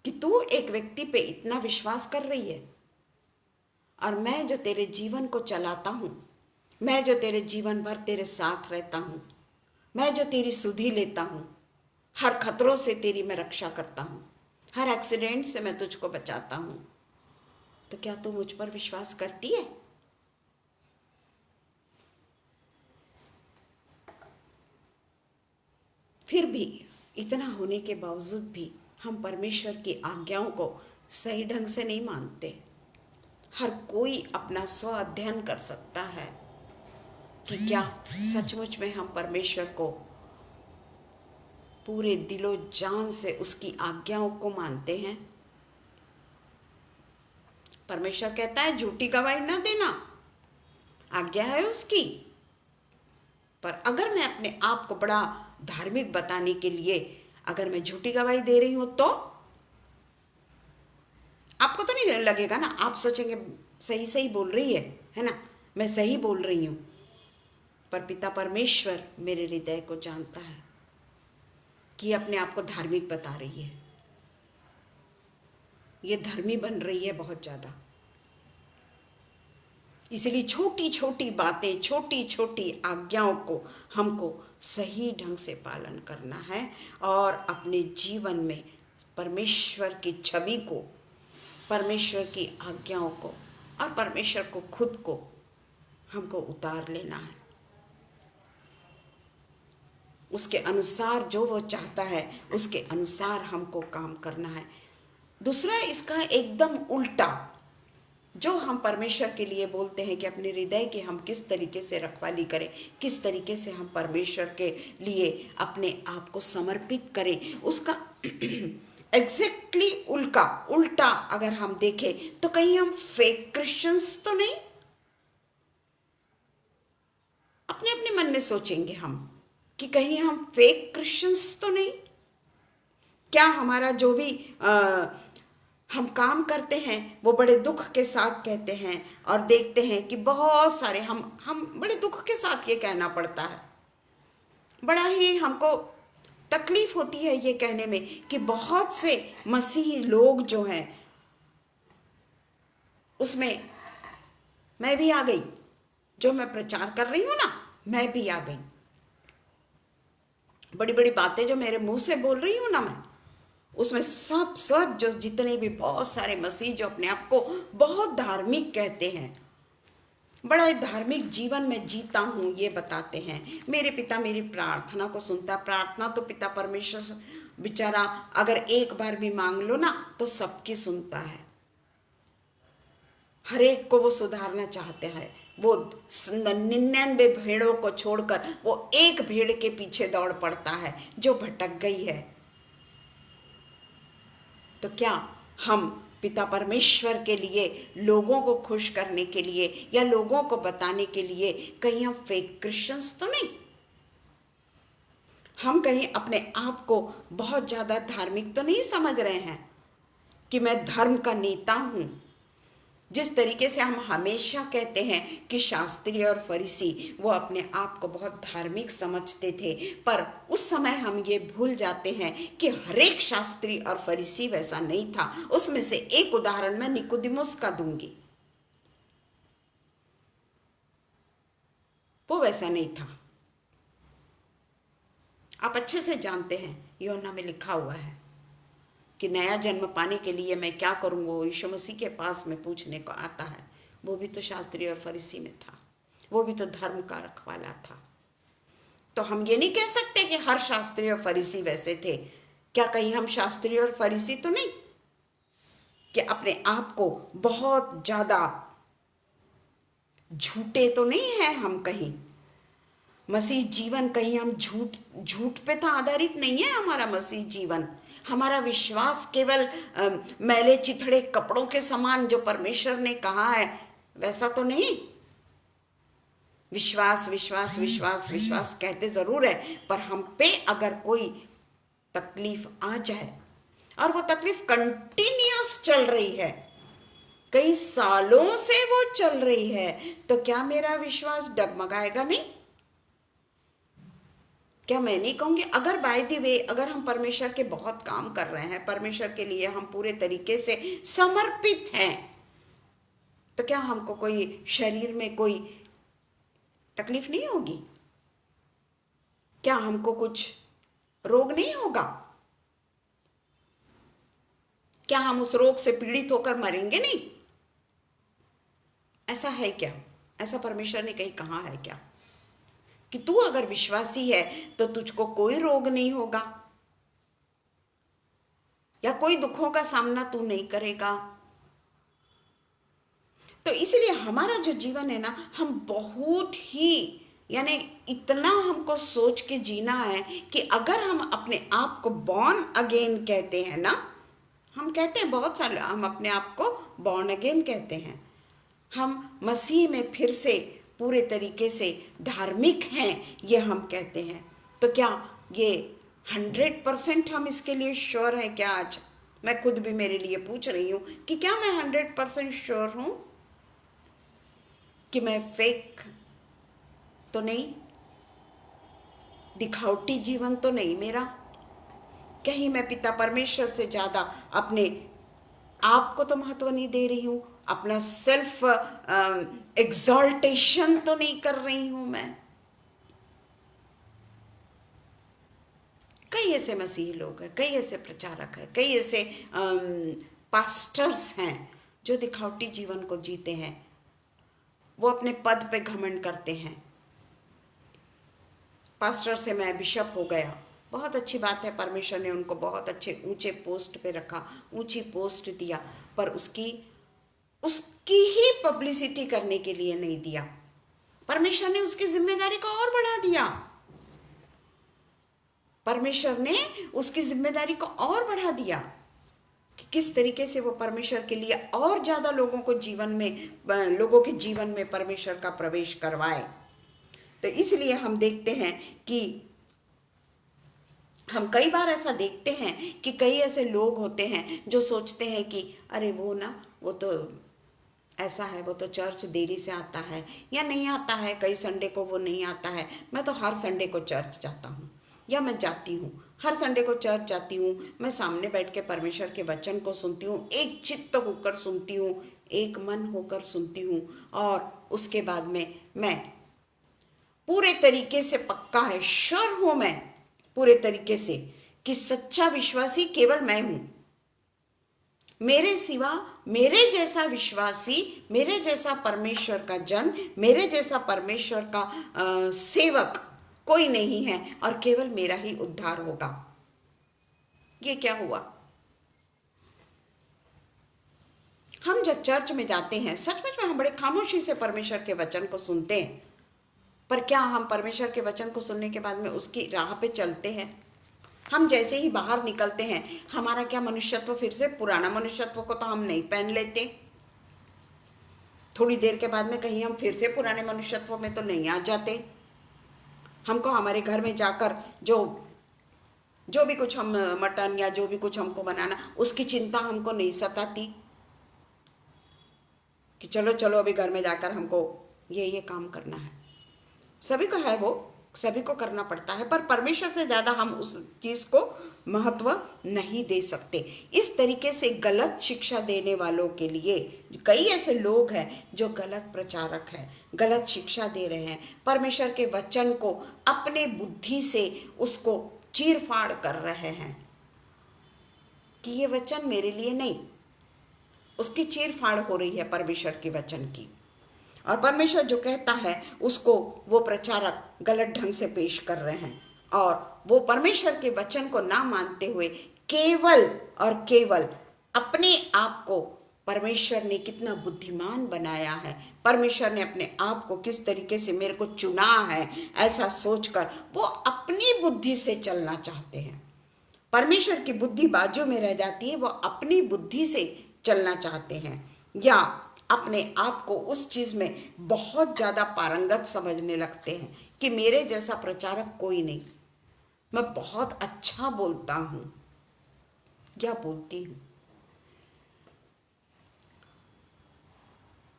कि तू एक व्यक्ति पे इतना विश्वास कर रही है, और मैं जो तेरे जीवन को चलाता हूँ, मैं जो तेरे जीवन भर तेरे साथ रहता हूँ, मैं जो तेरी सुधि लेता हूँ, हर खतरों से तेरी मैं रक्षा करता हूँ, हर एक्सीडेंट से मैं तुझको बचाता हूँ, तो क्या तू मुझ पर विश्वास करती है? फिर भी इतना होने के बावजूद भी हम परमेश्वर की आज्ञाओं को सही ढंग से नहीं मानते। हर कोई अपना स्व अध्ययन कर सकता है कि क्या सचमुच में हम परमेश्वर को पूरे दिलो जान से उसकी आज्ञाओं को मानते हैं। परमेश्वर कहता है झूठी गवाही ना देना, आज्ञा है उसकी। पर अगर मैं अपने आप को बड़ा धार्मिक बताने के लिए अगर मैं झूठी गवाही दे रही हूं तो आपको तो नहीं लगेगा ना, आप सोचेंगे सही सही बोल रही है ना, मैं सही बोल रही हूं। पर पिता परमेश्वर मेरे हृदय को जानता है कि अपने आप को धार्मिक बता रही है, ये धर्मी बन रही है बहुत ज्यादा। इसलिए छोटी छोटी बातें, छोटी छोटी आज्ञाओं को हमको सही ढंग से पालन करना है और अपने जीवन में परमेश्वर की छवि को, परमेश्वर की आज्ञाओं को और परमेश्वर को खुद को हमको उतार लेना है। उसके अनुसार जो वो चाहता है उसके अनुसार हमको काम करना है। दूसरा इसका एकदम उल्टा, जो हम परमेश्वर के लिए बोलते हैं कि अपने हृदय की हम किस तरीके से रखवाली करें, किस तरीके से हम परमेश्वर के लिए अपने आप को समर्पित करें, उसका एग्जैक्टली उल्टा अगर हम देखें तो कहीं हम फेक क्रिश्चियंस तो नहीं? अपने अपने मन में सोचेंगे हम कि कहीं हम फेक क्रिश्चियंस तो नहीं? क्या हमारा जो भी हम काम करते हैं वो बड़े दुख के साथ कहते हैं और देखते हैं कि बहुत सारे हम बड़े दुख के साथ ये कहना पड़ता है। बड़ा ही हमको तकलीफ होती है ये कहने में कि बहुत से मसीही लोग जो हैं उसमें मैं भी आ गई, जो मैं प्रचार कर रही हूँ ना मैं भी आ गई। बड़ी बड़ी बातें जो मेरे मुंह से बोल रही हूँ ना मैं, उसमें सब जो जितने भी बहुत सारे मसीह जो अपने आप को बहुत धार्मिक कहते हैं, बड़ा धार्मिक जीवन में जीता हूँ ये बताते हैं। मेरे पिता मेरी प्रार्थना को सुनता। प्रार्थना तो पिता परमेश्वर बेचारा अगर एक बार भी मांग लो ना तो सबकी सुनता है, हर एक को वो सुधारना चाहते हैं। वो 99 भेड़ों को छोड़कर वो एक भेड़ के पीछे दौड़ पड़ता है जो भटक गई है। तो क्या हम पिता परमेश्वर के लिए, लोगों को खुश करने के लिए या लोगों को बताने के लिए कहीं हम फेक क्रिश्चियंस तो नहीं? हम कहीं अपने आप को बहुत ज़्यादा धार्मिक तो नहीं समझ रहे हैं कि मैं धर्म का नेता हूँ? जिस तरीके से हम हमेशा कहते हैं कि शास्त्री और फरीसी वो अपने आप को बहुत धार्मिक समझते थे, पर उस समय हम ये भूल जाते हैं कि हर एक शास्त्री और फरीसी वैसा नहीं था। उसमें से एक उदाहरण मैं निकोदेमुस का दूंगी, वो वैसा नहीं था। आप अच्छे से जानते हैं, यूहन्ना में लिखा हुआ है कि नया जन्म पाने के लिए मैं क्या करूँ, वो यीशु मसीह के पास में पूछने को आता है। वो भी तो शास्त्री और फरीसी में था, वो भी तो धर्म का रखवाला था। तो हम ये नहीं कह सकते कि हर शास्त्री और फरीसी वैसे थे। क्या कहीं हम शास्त्री और फरीसी तो नहीं कि अपने आप को बहुत ज़्यादा झूठे तो नहीं है हम कहीं? मसीह जीवन कहीं हम झूठ पे तो आधारित नहीं है हमारा मसीह जीवन। हमारा विश्वास केवल मैले चिथड़े कपड़ों के समान जो परमेश्वर ने कहा है वैसा तो नहीं। विश्वास विश्वास विश्वास विश्वास कहते जरूर है, पर हम पे अगर कोई तकलीफ आ जाए और वो तकलीफ कंटिन्यूअस चल रही है, कई सालों से वो चल रही है, तो क्या मेरा विश्वास डगमगाएगा नहीं? क्या मैं नहीं कहूँगी अगर बाय द वे अगर हम परमेश्वर के बहुत काम कर रहे हैं, परमेश्वर के लिए हम पूरे तरीके से समर्पित हैं, तो क्या हमको कोई शरीर में कोई तकलीफ नहीं होगी? क्या हमको कुछ रोग नहीं होगा? क्या हम उस रोग से पीड़ित होकर मरेंगे नहीं? ऐसा है क्या? ऐसा परमेश्वर ने कहीं कहा है क्या कि तू अगर विश्वासी है तो तुझको कोई रोग नहीं होगा या कोई दुखों का सामना तू नहीं करेगा? तो इसलिए हमारा जो जीवन है ना, हम बहुत ही यानी इतना हमको सोच के जीना है कि अगर हम अपने आप को बॉर्न अगेन कहते हैं ना, हम कहते हैं बहुत सारे, हम अपने आप को बॉर्न अगेन कहते हैं, हम मसीह में फिर से पूरे तरीके से धार्मिक हैं, ये हम कहते हैं। तो क्या ये 100% हम इसके लिए श्योर हैं क्या? आज मैं खुद भी मेरे लिए पूछ रही हूँ कि क्या मैं 100% श्योर हूँ कि मैं फेक तो नहीं, दिखावटी जीवन तो नहीं मेरा? कहीं मैं पिता परमेश्वर से ज़्यादा अपने आप को तो महत्व नहीं दे रही हूँ, अपना सेल्फ एग्जॉल्टेशन तो नहीं कर रही हूँ मैं? कई ऐसे मसीही लोग हैं, कई ऐसे प्रचारक हैं, कई ऐसे पास्टर्स हैं जो दिखावटी जीवन को जीते हैं। वो अपने पद पे घमंड करते हैं। पास्टर से मैं बिशप हो गया, बहुत अच्छी बात है, परमेश्वर ने उनको बहुत अच्छे ऊंचे पोस्ट पे रखा, ऊंची पोस्ट दिया, पर उसकी ही पब्लिसिटी करने के लिए नहीं दिया। परमेश्वर ने उसकी जिम्मेदारी को और बढ़ा दिया। परमेश्वर ने उसकी जिम्मेदारी को और बढ़ा दिया कि किस तरीके से वो परमेश्वर के लिए और ज़्यादा लोगों के जीवन में परमेश्वर का प्रवेश करवाए। तो इसलिए हम देखते हैं कि हम कई बार ऐसा देखते हैं कि कई ऐसे लोग होते हैं जो सोचते हैं कि अरे वो तो ऐसा है, वो तो चर्च देरी से आता है या नहीं आता है, कई संडे को वो नहीं आता है, मैं तो हर संडे को चर्च जाता हूँ या मैं जाती हूँ, हर संडे को चर्च जाती हूँ, मैं सामने बैठ के परमेश्वर के वचन को सुनती हूँ, एक चित्त होकर सुनती हूँ, एक मन होकर सुनती हूँ, और उसके बाद में मैं पूरे तरीके से पक्का है, श्योर हूँ मैं पूरे तरीके से कि सच्चा विश्वासी केवल मैं हूँ। मेरे सिवा मेरे जैसा विश्वासी, मेरे जैसा परमेश्वर का जन, मेरे जैसा परमेश्वर का सेवक कोई नहीं है, और केवल मेरा ही उद्धार होगा। ये क्या हुआ? हम जब चर्च में जाते हैं, सचमुच में हम बड़े खामोशी से परमेश्वर के वचन को सुनते हैं, पर क्या हम परमेश्वर के वचन को सुनने के बाद में उसकी राह पे चलते हैं? हम जैसे ही बाहर निकलते हैं, हमारा क्या मनुष्यत्व फिर से पुराना मनुष्यत्व को तो हम नहीं पहन लेते? थोड़ी देर के बाद में कहीं हम फिर से पुराने मनुष्यत्व में तो नहीं आ जाते? हमको हमारे घर में जाकर जो भी कुछ हम मटन या जो भी कुछ हमको बनाना, उसकी चिंता हमको नहीं सताती कि चलो चलो अभी घर में जाकर हमको ये काम करना है? सभी को है, वो सभी को करना पड़ता है, पर परमेश्वर से ज़्यादा हम उस चीज़ को महत्व नहीं दे सकते। इस तरीके से गलत शिक्षा देने वालों के लिए कई ऐसे लोग हैं जो गलत प्रचारक हैं, गलत शिक्षा दे रहे हैं, परमेश्वर के वचन को अपने बुद्धि से उसको चीर फाड़ कर रहे हैं कि ये वचन मेरे लिए नहीं, उसकी चीर फाड़ हो रही है परमेश्वर के वचन की। और परमेश्वर जो कहता है उसको वो प्रचारक गलत ढंग से पेश कर रहे हैं, और वो परमेश्वर के वचन को ना मानते हुए केवल और केवल अपने आप को परमेश्वर ने कितना बुद्धिमान बनाया है, परमेश्वर ने अपने आप को किस तरीके से मेरे को चुना है, ऐसा सोचकर वो अपनी बुद्धि से चलना चाहते हैं। परमेश्वर की बुद्धि बाजू में रह जाती है, वो अपनी बुद्धि से चलना चाहते हैं, या अपने आप को उस चीज़ में बहुत ज़्यादा पारंगत समझने लगते हैं कि मेरे जैसा प्रचारक कोई नहीं, मैं बहुत अच्छा बोलता हूँ या बोलती हूँ।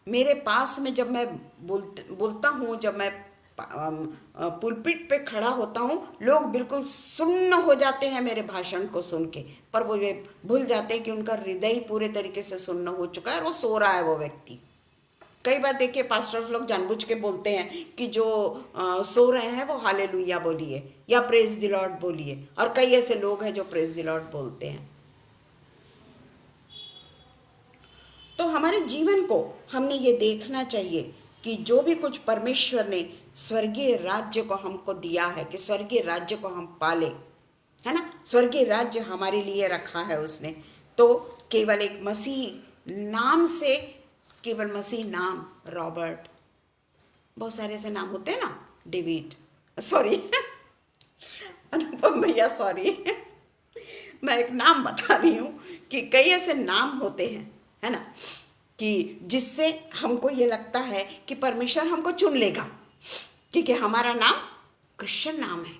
मेरे पास में जब मैं बोलता हूँ, जब मैं पुलपिट पे खड़ा होता हूँ, लोग बिल्कुल सुन्न हो जाते हैं मेरे भाषण को सुन के, पर वो ये भूल जाते हैं कि उनका हृदय पूरे तरीके से सुन्न हो चुका है और वो सो रहा है वो व्यक्ति। कई बार देखिए पास्टर्स लोग जानबूझ के बोलते हैं कि जो सो रहे हैं वो हालेलुया बोलिए या प्रेज द लॉर्ड बोलिए, और कई ऐसे लोग हैं जो प्रेज द लॉर्ड बोलते हैं। तो हमारे जीवन को हमने ये देखना चाहिए कि जो भी कुछ परमेश्वर ने स्वर्गीय राज्य को हमको दिया है, कि स्वर्गीय राज्य को हम पाले, है ना, स्वर्गीय राज्य हमारे लिए रखा है उसने, तो केवल एक मसीह नाम से, केवल मसीह नाम, रॉबर्ट, बहुत सारे ऐसे नाम होते हैं ना, डेविड, सॉरी अनुपम भैया, सॉरी मैं एक नाम बता रही हूँ कि कई ऐसे नाम होते हैं, है ना, कि जिससे हमको ये लगता है कि परमेश्वर हमको चुन लेगा क्योंकि हमारा नाम क्रिश्चियन नाम है,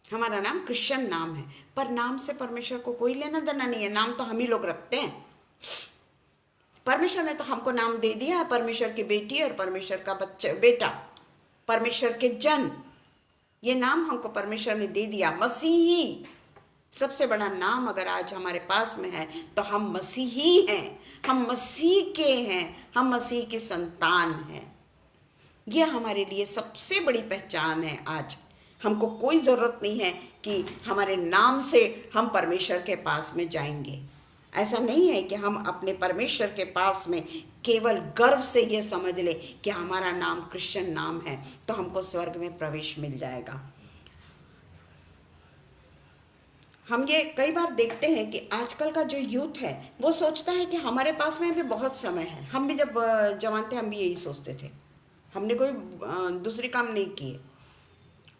हमारा नाम क्रिश्चियन नाम है। पर नाम से परमेश्वर को कोई लेना देना नहीं है, नाम तो हम ही लोग रखते हैं। परमेश्वर ने तो हमको नाम दे दिया है, परमेश्वर की बेटी और परमेश्वर का बच्चा, बेटा, परमेश्वर के जन, ये नाम हमको परमेश्वर ने दे दिया, मसीही। सबसे बड़ा नाम अगर आज हमारे पास में है तो हम मसीही हैं, हम मसीह के हैं, हम मसीह की संतान हैं। यह हमारे लिए सबसे बड़ी पहचान है। आज हमको कोई ज़रूरत नहीं है कि हमारे नाम से हम परमेश्वर के पास में जाएंगे। ऐसा नहीं है कि हम अपने परमेश्वर के पास में केवल गर्व से ये समझ ले कि हमारा नाम क्रिश्चियन नाम है तो हमको स्वर्ग में प्रवेश मिल जाएगा। हम ये कई बार देखते हैं कि आजकल का जो यूथ है वो सोचता है कि हमारे पास में भी बहुत समय है। हम भी जब जवान थे हम भी यही सोचते थे, हमने कोई दूसरे काम नहीं किए,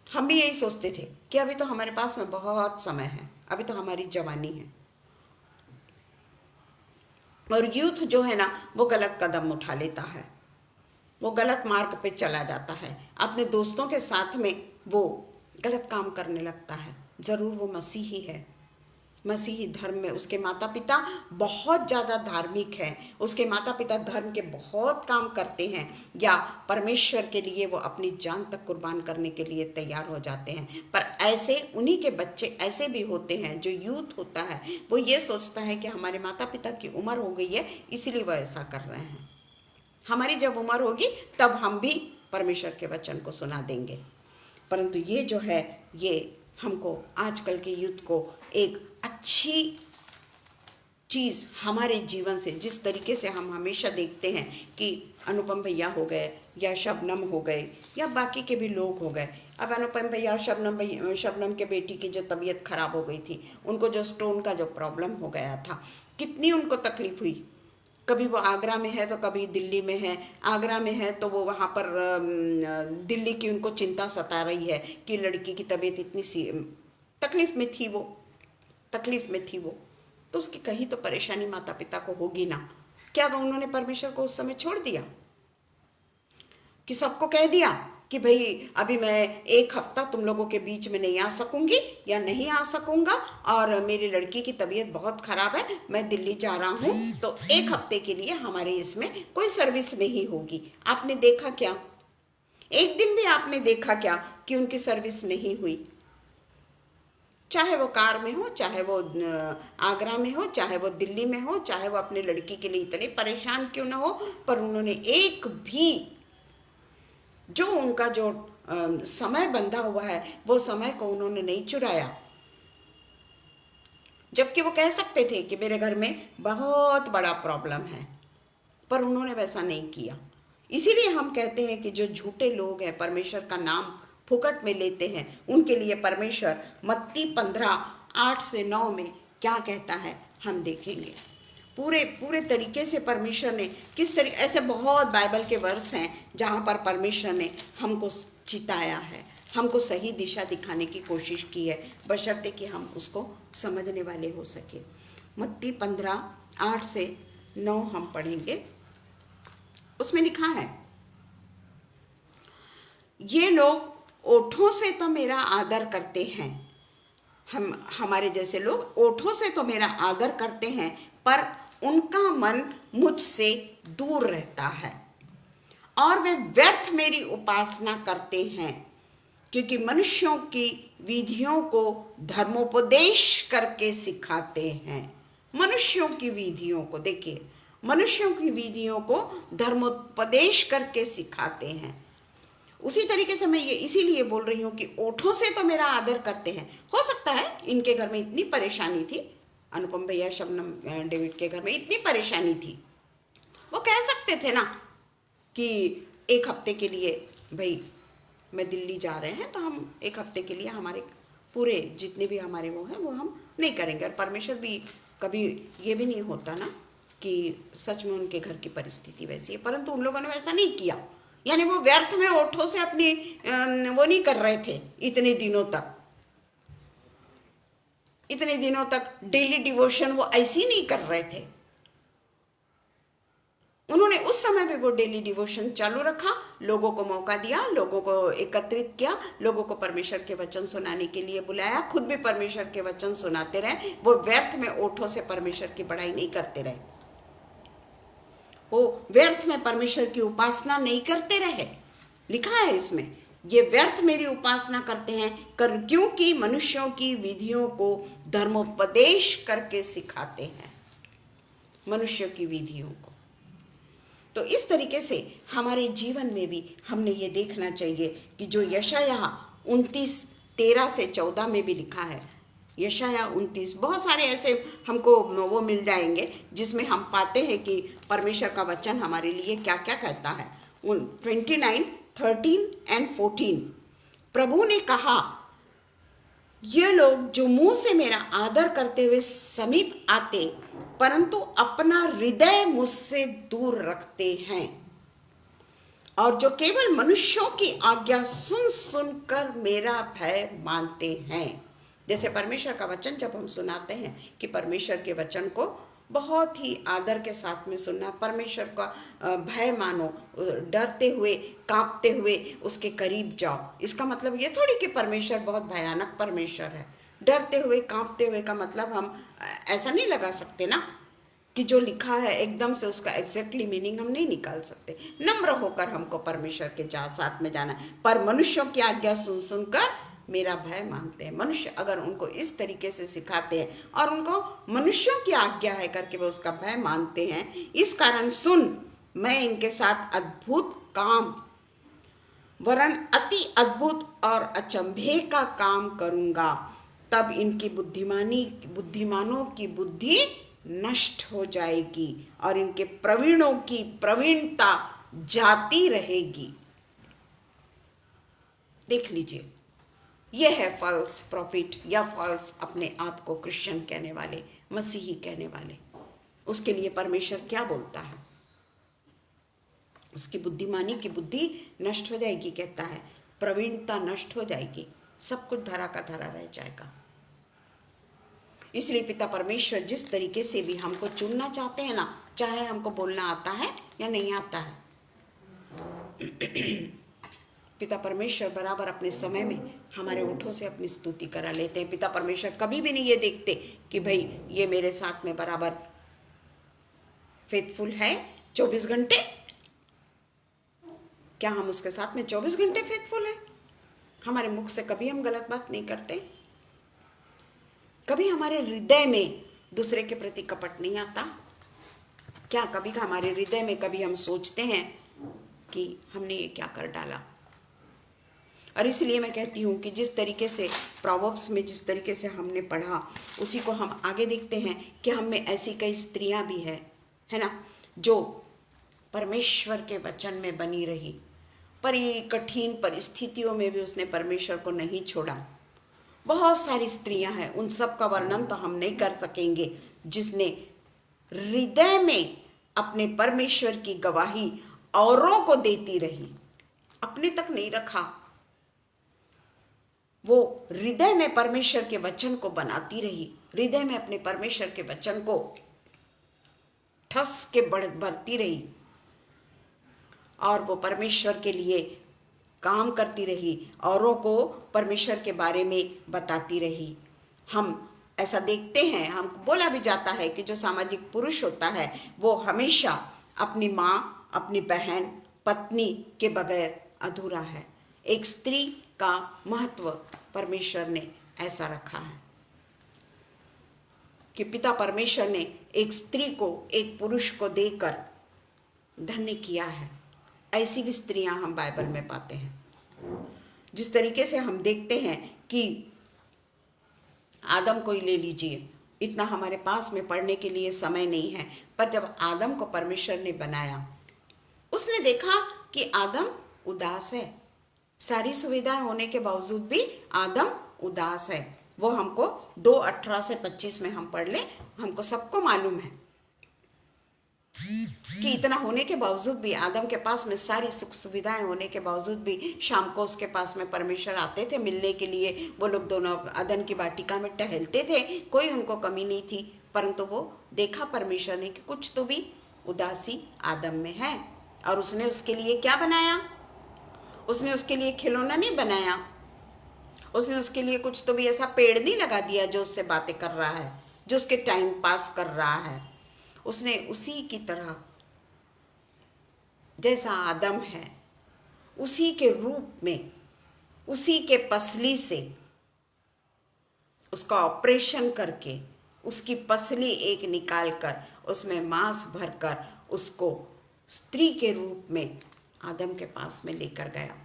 हम भी यही सोचते थे कि अभी तो हमारे पास में बहुत समय है, अभी तो हमारी जवानी है। और यूथ जो है ना वो गलत कदम उठा लेता है, वो गलत मार्ग पे चला जाता है, अपने दोस्तों के साथ में वो गलत काम करने लगता है। ज़रूर वो मसीही है, मसीही धर्म में उसके माता पिता बहुत ज़्यादा धार्मिक हैं, उसके माता पिता धर्म के बहुत काम करते हैं, या परमेश्वर के लिए वो अपनी जान तक कुर्बान करने के लिए तैयार हो जाते हैं। पर ऐसे उन्हीं के बच्चे ऐसे भी होते हैं, जो यूथ होता है वो ये सोचता है कि हमारे माता पिता की उम्र हो गई है इसलिए वो ऐसा कर रहे हैं, हमारी जब उम्र होगी तब हम भी परमेश्वर के वचन को सुना देंगे। परंतु ये जो है ये हमको आजकल के यूथ को एक अच्छी चीज़ हमारे जीवन से, जिस तरीके से हम हमेशा देखते हैं कि अनुपम भैया हो गए या शबनम हो गए या बाकी के भी लोग हो गए। अब अनुपम भैया शबनम के बेटी की जो तबीयत खराब हो गई थी, उनको जो स्टोन का जो प्रॉब्लम हो गया था, कितनी उनको तकलीफ हुई। कभी वो आगरा में है तो कभी दिल्ली में है, आगरा में है तो वो वहाँ पर दिल्ली की उनको चिंता सता रही है कि लड़की की तबीयत इतनी सी तकलीफ़ में थी, वो तकलीफ़ में थी वो, तो उसकी कहीं तो परेशानी माता पिता को होगी ना। क्या तो उन्होंने परमेश्वर को उस समय छोड़ दिया कि सबको कह दिया कि भाई अभी मैं एक हफ्ता तुम लोगों के बीच में नहीं आ सकूंगी या नहीं आ सकूंगा, और मेरी लड़की की तबीयत बहुत ख़राब है, मैं दिल्ली जा रहा हूँ, तो एक हफ्ते के लिए हमारे इसमें कोई सर्विस नहीं होगी। आपने देखा क्या? एक दिन भी आपने देखा क्या कि उनकी सर्विस नहीं हुई? चाहे वो कार में हो, चाहे वो आगरा में हो, चाहे वो दिल्ली में हो, चाहे वो अपने लड़की के लिए इतने परेशान क्यों ना हो, पर उन्होंने एक भी जो उनका जो समय बंधा हुआ है वो समय को उन्होंने नहीं चुराया। जबकि वो कह सकते थे कि मेरे घर में बहुत बड़ा प्रॉब्लम है, पर उन्होंने वैसा नहीं किया। इसीलिए हम कहते हैं कि जो झूठे लोग हैं परमेश्वर का नाम फुकट में लेते हैं, उनके लिए परमेश्वर मत्ती 15:8-9 में क्या कहता है हम देखेंगे। पूरे तरीके से परमेश्वर ने किस तरीके, ऐसे बहुत बाइबल के वर्स हैं जहाँ पर परमेश्वर ने हमको चिताया है, हमको सही दिशा दिखाने की कोशिश की है, बशर्ते कि हम उसको समझने वाले हो सके। मत्ती 15:8-9 हम पढ़ेंगे। उसमें लिखा है, ये लोग ओठों से तो मेरा आदर करते हैं, हमारे जैसे लोग ओठों से तो मेरा आदर करते हैं, पर उनका मन मुझसे दूर रहता है और वे व्यर्थ मेरी उपासना करते हैं, क्योंकि मनुष्यों की विधियों को धर्मोपदेश करके सिखाते हैं। मनुष्यों की विधियों को देखिए, मनुष्यों की विधियों को धर्मोपदेश करके सिखाते हैं। उसी तरीके से मैं ये इसीलिए बोल रही हूँ कि ओठों से तो मेरा आदर करते हैं। हो सकता है इनके घर में इतनी परेशानी थी, अनुपम भैया शबनम डेविड के घर में इतनी परेशानी थी, वो कह सकते थे ना कि एक हफ्ते के लिए भाई मैं दिल्ली जा रहे हैं तो हम एक हफ्ते के लिए हमारे पूरे जितने भी हमारे वो हैं वो हम नहीं करेंगे। और परमेश्वर भी कभी ये भी नहीं होता ना कि सच में उनके घर की परिस्थिति वैसी है, परंतु उन लोगों ने वैसा नहीं किया। यानी वो व्यर्थ में ओठों से अपनी वो नहीं कर रहे थे इतने दिनों तक डेली डिवोशन वो ऐसे नहीं कर रहे थे। उन्होंने उस समय पे वो डेली डिवोशन चालू रखा, लोगों को मौका दिया, लोगों को एकत्रित किया, लोगों को परमेश्वर के वचन सुनाने के लिए बुलाया, खुद भी परमेश्वर के वचन सुनाते रहे। वो व्यर्थ में ओठों से परमेश्वर की बड़ाई नहीं करते रहे, वो व्यर्थ में परमेश्वर की उपासना नहीं करते रहे। लिखा है इसमें, ये व्यर्थ मेरी उपासना करते हैं क्योंकि मनुष्यों की विधियों को धर्मोपदेश करके सिखाते हैं, मनुष्यों की विधियों को। तो इस तरीके से हमारे जीवन में भी हमने ये देखना चाहिए कि जो यशायाह 29:13-14 में भी लिखा है, यशायाह 29, बहुत सारे ऐसे हमको वो मिल जाएंगे जिसमें हम पाते हैं कि परमेश्वर का वचन हमारे लिए क्या क्या कहता है। 29:13-14 प्रभु ने कहा, ये लोग जो मुंह से मेरा आदर करते हुए समीप आते परंतु अपना हृदय मुझसे दूर रखते हैं, और जो केवल मनुष्यों की आज्ञा सुन सुनकर मेरा भय मानते हैं। जैसे परमेश्वर का वचन जब हम सुनाते हैं कि परमेश्वर के वचन को बहुत ही आदर के साथ में सुनना, परमेश्वर का भय मानो, डरते हुए कांपते हुए उसके करीब जाओ। इसका मतलब ये थोड़ी कि परमेश्वर बहुत भयानक परमेश्वर है। डरते हुए कांपते हुए का मतलब हम ऐसा नहीं लगा सकते ना कि जो लिखा है एकदम से उसका एग्जैक्टली मीनिंग हम नहीं निकाल सकते। नम्र होकर हमको परमेश्वर के साथ में जाना है, पर मनुष्यों की आज्ञा सुन सुनकर मेरा भय मानते हैं। मनुष्य अगर उनको इस तरीके से सिखाते हैं और उनको मनुष्यों की आज्ञा है करके वो उसका भय मानते हैं, इस कारण सुन, मैं इनके साथ अद्भुत काम वरन अति अद्भुत और अचंभे का काम करूंगा, तब इनकी बुद्धिमानों की बुद्धि नष्ट हो जाएगी और इनके प्रवीणों की प्रवीणता जाती रहेगी। देख लीजिए, यह है फॉल्स प्रॉफिट या फॉल्स अपने आप को क्रिश्चियन कहने वाले, मसीही कहने वाले। उसके लिए परमेश्वर क्या बोलता है? उसकी बुद्धिमानी की बुद्धि नष्ट हो जाएगी, कहता है, प्रवीणता नष्ट हो जाएगी, सब कुछ धरा का धरा रह जाएगा। इसलिए पिता परमेश्वर जिस तरीके से भी हमको चुनना चाहते हैं ना, चाहे हमको बोलना आता है या नहीं आता है, पिता परमेश्वर बराबर अपने समय में हमारे ओठों से अपनी स्तुति करा लेते हैं। पिता परमेश्वर कभी भी नहीं ये देखते कि भाई ये मेरे साथ में बराबर फेथफुल है 24 घंटे। क्या हम उसके साथ में 24 घंटे फेथफुल है? हमारे मुख से कभी हम गलत बात नहीं करते, कभी हमारे हृदय में दूसरे के प्रति कपट नहीं आता। क्या कभी हमारे हृदय में कभी हम सोचते हैं कि हमने ये क्या कर डाला? और इसलिए मैं कहती हूँ कि जिस तरीके से प्रोवर्ब्स में जिस तरीके से हमने पढ़ा, उसी को हम आगे देखते हैं कि हम में ऐसी कई स्त्रियां भी है ना, जो परमेश्वर के वचन में बनी रही, पर ये कठिन परिस्थितियों में भी उसने परमेश्वर को नहीं छोड़ा। बहुत सारी स्त्रियां हैं, उन सब का वर्णन तो हम नहीं कर सकेंगे, जिसने हृदय में अपने परमेश्वर की गवाही औरों को देती रही, अपने तक नहीं रखा। वो हृदय में परमेश्वर के वचन को बनाती रही, हृदय में अपने परमेश्वर के वचन को ठस के भरती रही, और वो परमेश्वर के लिए काम करती रही, औरों को परमेश्वर के बारे में बताती रही। हम ऐसा देखते हैं, हमको बोला भी जाता है कि जो सामाजिक पुरुष होता है वो हमेशा अपनी माँ, अपनी बहन, पत्नी के बगैर अधूरा है। एक स्त्री का महत्व परमेश्वर ने ऐसा रखा है कि पिता परमेश्वर ने एक स्त्री को एक पुरुष को देकर धन्य किया है। ऐसी भी स्त्रियां हम बाइबल में पाते हैं। जिस तरीके से हम देखते हैं कि आदम को ही ले लीजिए, इतना हमारे पास में पढ़ने के लिए समय नहीं है, पर जब आदम को परमेश्वर ने बनाया, उसने देखा कि आदम उदास है। सारी सुविधाएं होने के बावजूद भी आदम उदास है। वो हमको 2:18 से 25 में हम पढ़ ले, हमको सबको मालूम है। कि इतना होने के बावजूद भी, आदम के पास में सारी सुख सुविधाएं होने के बावजूद भी, शाम को उसके पास में परमेश्वर आते थे मिलने के लिए। वो लोग दोनों अदन की वाटिका में टहलते थे, कोई उनको कमी नहीं थी। परंतु वो देखा परमेश्वर ने कि कुछ तो भी उदासी आदम में है, और उसने उसके लिए क्या बनाया? उसने उसके लिए खिलौना नहीं बनाया, उसने उसके लिए कुछ तो भी ऐसा पेड़ नहीं लगा दिया जो उससे बातें कर रहा है, जो उसके टाइम पास कर रहा है। उसने उसी की तरह, जैसा आदम है उसी के रूप में, उसी के पसली से उसका ऑपरेशन करके, उसकी पसली एक निकाल कर उसमें मांस भरकर उसको स्त्री के रूप में आदम के पास में लेकर गया।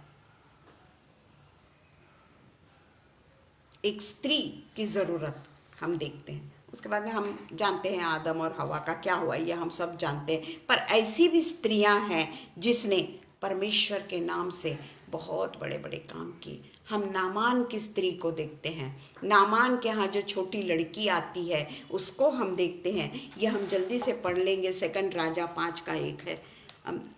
एक स्त्री की ज़रूरत हम देखते हैं। उसके बाद में हम जानते हैं आदम और हवा का क्या हुआ, ये हम सब जानते हैं। पर ऐसी भी स्त्रियां हैं जिसने परमेश्वर के नाम से बहुत बड़े बड़े काम किए। हम नामान की स्त्री को देखते हैं, नामान के यहाँ जो छोटी लड़की आती है उसको हम देखते हैं। ये हम जल्दी से पढ़ लेंगे, 2 राजा 5:1 है,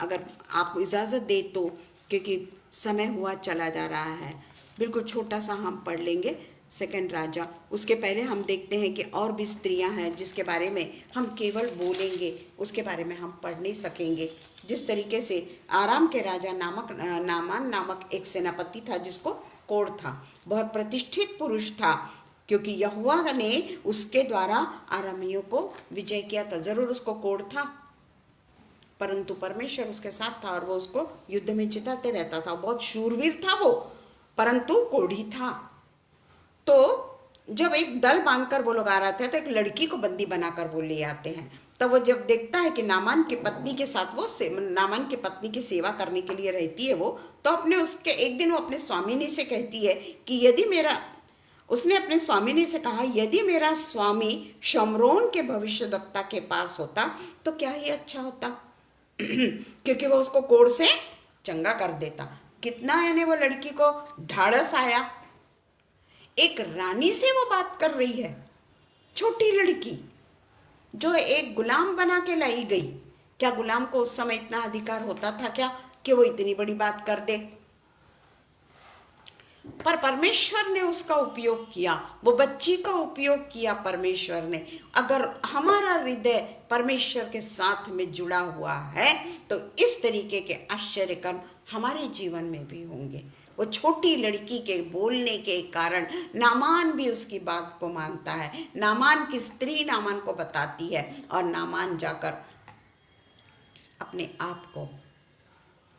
अगर आप इजाज़त दे तो, क्योंकि समय हुआ चला जा रहा है। बिल्कुल छोटा सा हम पढ़ लेंगे 2 राजा। उसके पहले हम देखते हैं कि और भी स्त्रियां हैं जिसके बारे में हम केवल बोलेंगे, उसके बारे में हम पढ़ नहीं सकेंगे। जिस तरीके से आराम के राजा नामान नामक एक सेनापति था जिसको कोढ़ था, बहुत प्रतिष्ठित पुरुष था, क्योंकि यहोवा ने उसके द्वारा आरामियों को विजय किया था। जरूर उसको कोढ़ था, परंतु परमेश्वर उसके साथ था और वो उसको युद्ध में जिताते रहता था। बहुत शूरवीर था वो, परंतु कोढ़ी था। तो जब एक दल बांधकर वो लोग आ रहे थे तो एक लड़की को बंदी बनाकर वो ले आते हैं। तब वो जब देखता है कि नामान की पत्नी के साथ वो नामान की पत्नी की सेवा करने के लिए रहती है वो, तो अपने उसके एक दिन वो अपने स्वामिनी से कहती है कि यदि मेरा, उसने अपने स्वामिनी से कहा, यदि मेरा स्वामी शमरोन के भविष्यद्वक्ता के पास होता तो क्या ही अच्छा होता, क्योंकि वो उसको कोढ़ से चंगा कर देता। कितना यानी वो लड़की को ढाढ़स आया। एक रानी से वो बात कर रही है, छोटी लड़की जो एक गुलाम बना के लाई गई। क्या गुलाम को उस समय इतना अधिकार होता था क्या कि वो इतनी बड़ी बात कर दे? पर परमेश्वर ने उसका उपयोग किया, वो बच्ची का उपयोग किया परमेश्वर ने। अगर हमारा हृदय परमेश्वर के साथ में जुड़ा हुआ है तो इस तरीके के आश्चर्य कर्म हमारे जीवन में भी होंगे। वो छोटी लड़की के बोलने के कारण नामान भी उसकी बात को मानता है। नामान की स्त्री नामान को बताती है और नामान जाकर अपने आप को